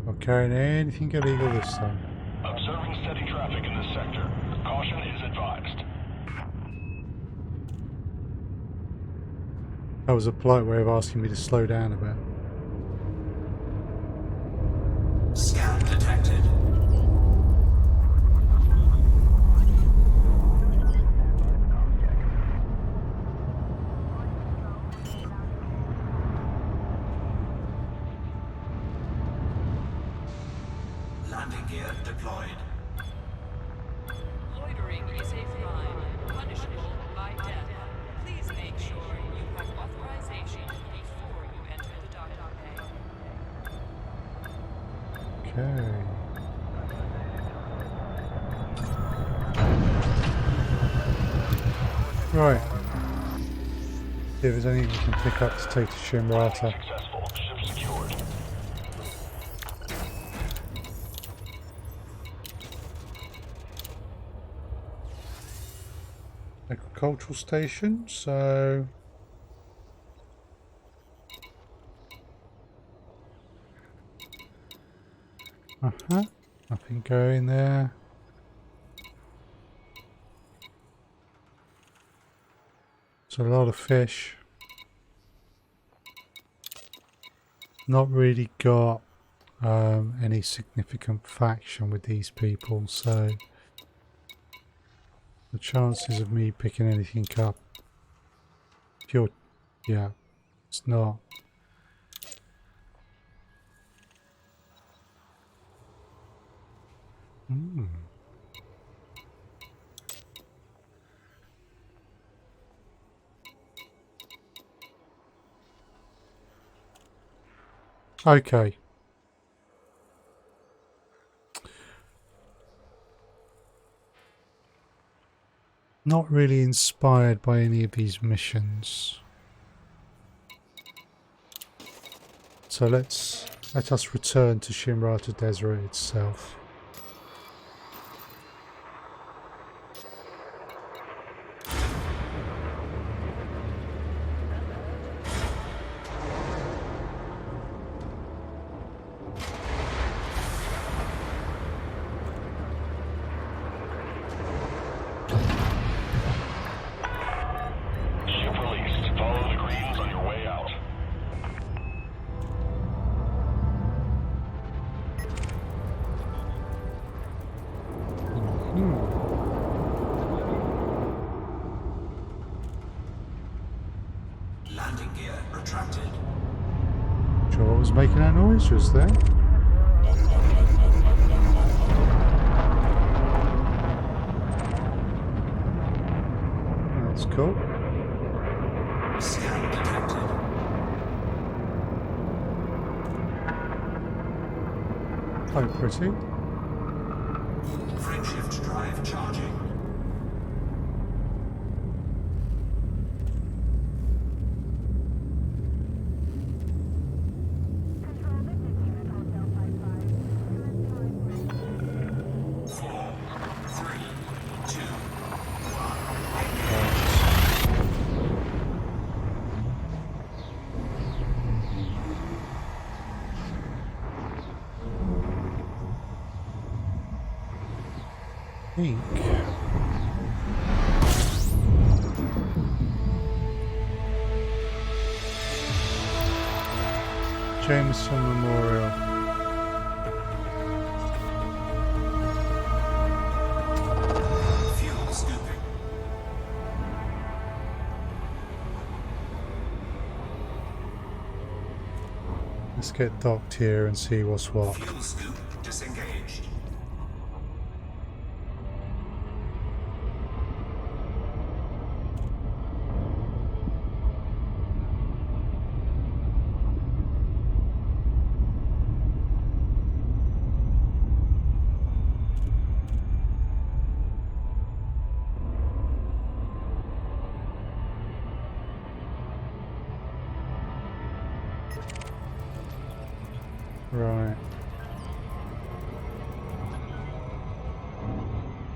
Okay, and anything illegal this time? Observing steady traffic in this sector. Caution is advised. That was a polite way of asking me to slow down a bit. Scan detected. Landing gear deployed. Loitering is a crime, punishable by death. Please make sure you have authorization before you enter the docking bay. Okay. Right. See if there's anything we can pick up to take to Shimrata. Successful. Ship secured. Agricultural station, so... Nothing going there. It's a lot of fish. Not really got any significant faction with these people, so the chances of me picking anything up, yeah, it's not. Okay. Not really inspired by any of these missions. So let us return to Shimrata Desert itself. making that noise just there. That's cool. Scan detected. Oh, pretty. Frameshift drive charging. Four, three, two, Ink. Jameson Memorial. fuel scooping. Let's get docked here and see what's what. Fuel scoop disengaged. Right.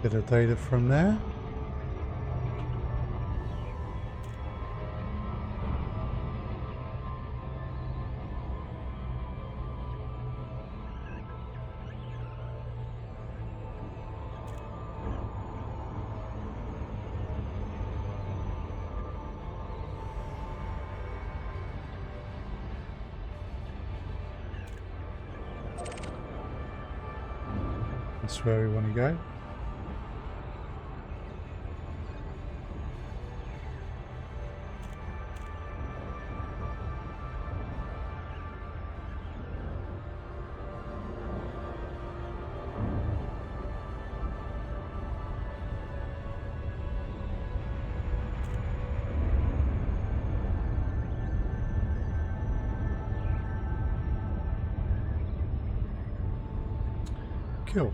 Bit of data from there. That's where we want to go. Cool.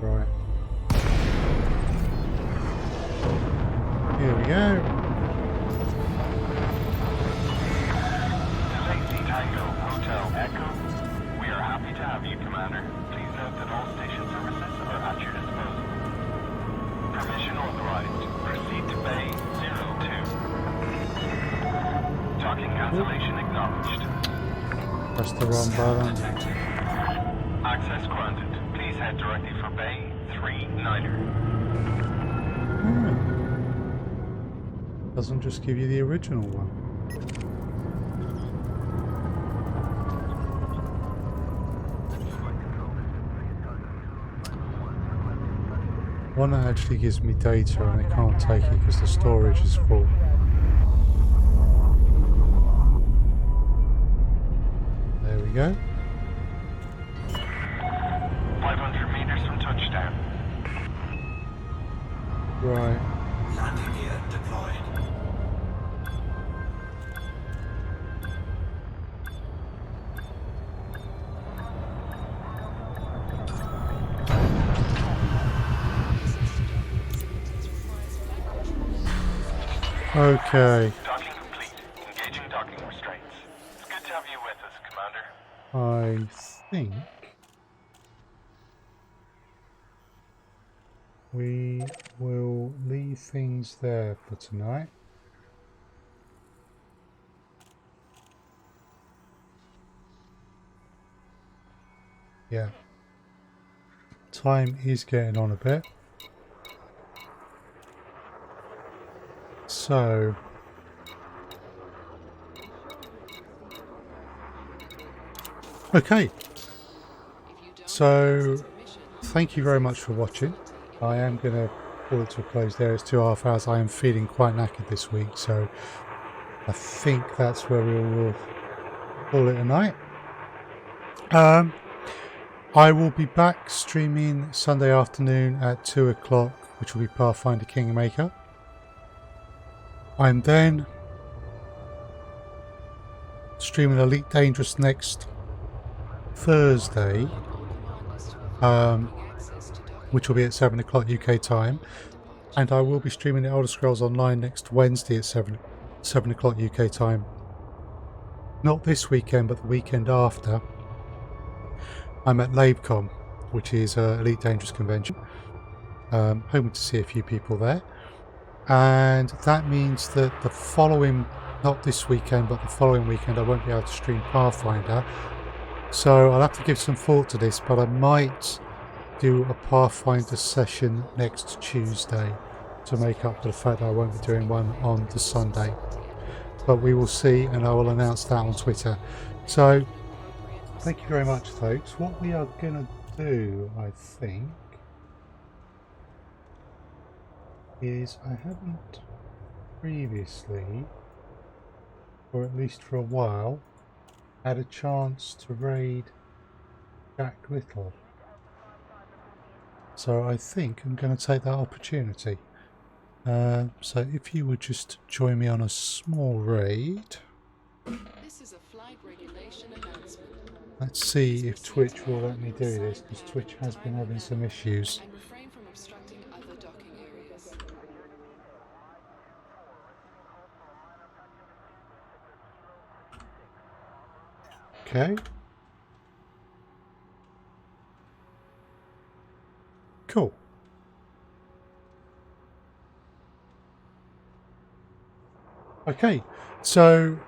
Right. Here we go. Lacey Tango Hotel Echo. We are happy to have you, Commander. Please note that all station services are at your disposal. Permission authorized. Proceed to Bay 02. Docking cancellation acknowledged. Press the wrong button. Detected. Access granted. Please head directly for Bay 39er. Doesn't just give you the original one. One that actually gives me data and I can't take it because the storage is full. There we go. 500 meters from touchdown. Right. Landing gear deployed. Okay. Docking complete. Engaging docking restraints. It's good to have you with us, Commander. I think we will leave things there for tonight. Yeah. Time is getting on a bit. So... Okay. So, thank you very much for watching. I am going to call it to a close there. It's 2.5 hours. I am feeling quite knackered this week, so I think that's where we will call it a night. I will be back streaming Sunday afternoon at 2 o'clock, which will be Pathfinder Kingmaker. I'm then streaming Elite Dangerous next Thursday, which will be at 7 o'clock UK time, and I will be streaming the Elder Scrolls Online next Wednesday at 7 o'clock UK time. Not this weekend, but the weekend after. I'm at LabeCon, which is Elite Dangerous Convention. Hoping to see a few people there. And that means that the following, not this weekend, but the following weekend, I won't be able to stream Pathfinder. So I'll have to give some thought to this, but I might do a Pathfinder session next Tuesday to make up for the fact that I won't be doing one on the Sunday. But we will see, and I will announce that on Twitter. So thank you very much, folks. What we are going to do, I think, is I haven't previously, or at least for a while, had a chance to raid Jack Little. So I think I'm going to take that opportunity. So if you would just join me on a small raid. This is a flight regulation announcement. Let's see if Twitch will let me do this, because Twitch has been having some issues. And refrain from obstructing other docking areas. Okay. Cool. Okay, so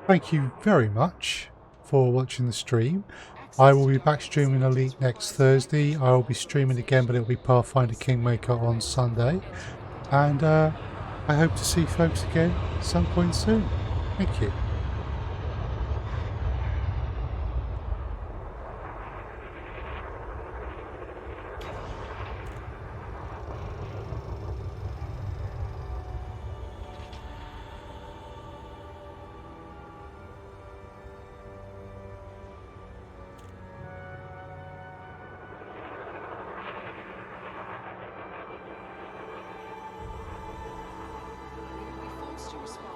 thank you very much for watching the stream. I will be back streaming Elite next Thursday. I will be streaming again, but it'll be Pathfinder Kingmaker on Sunday. And I hope to see folks again some point soon. Thank you. We will be forced to respond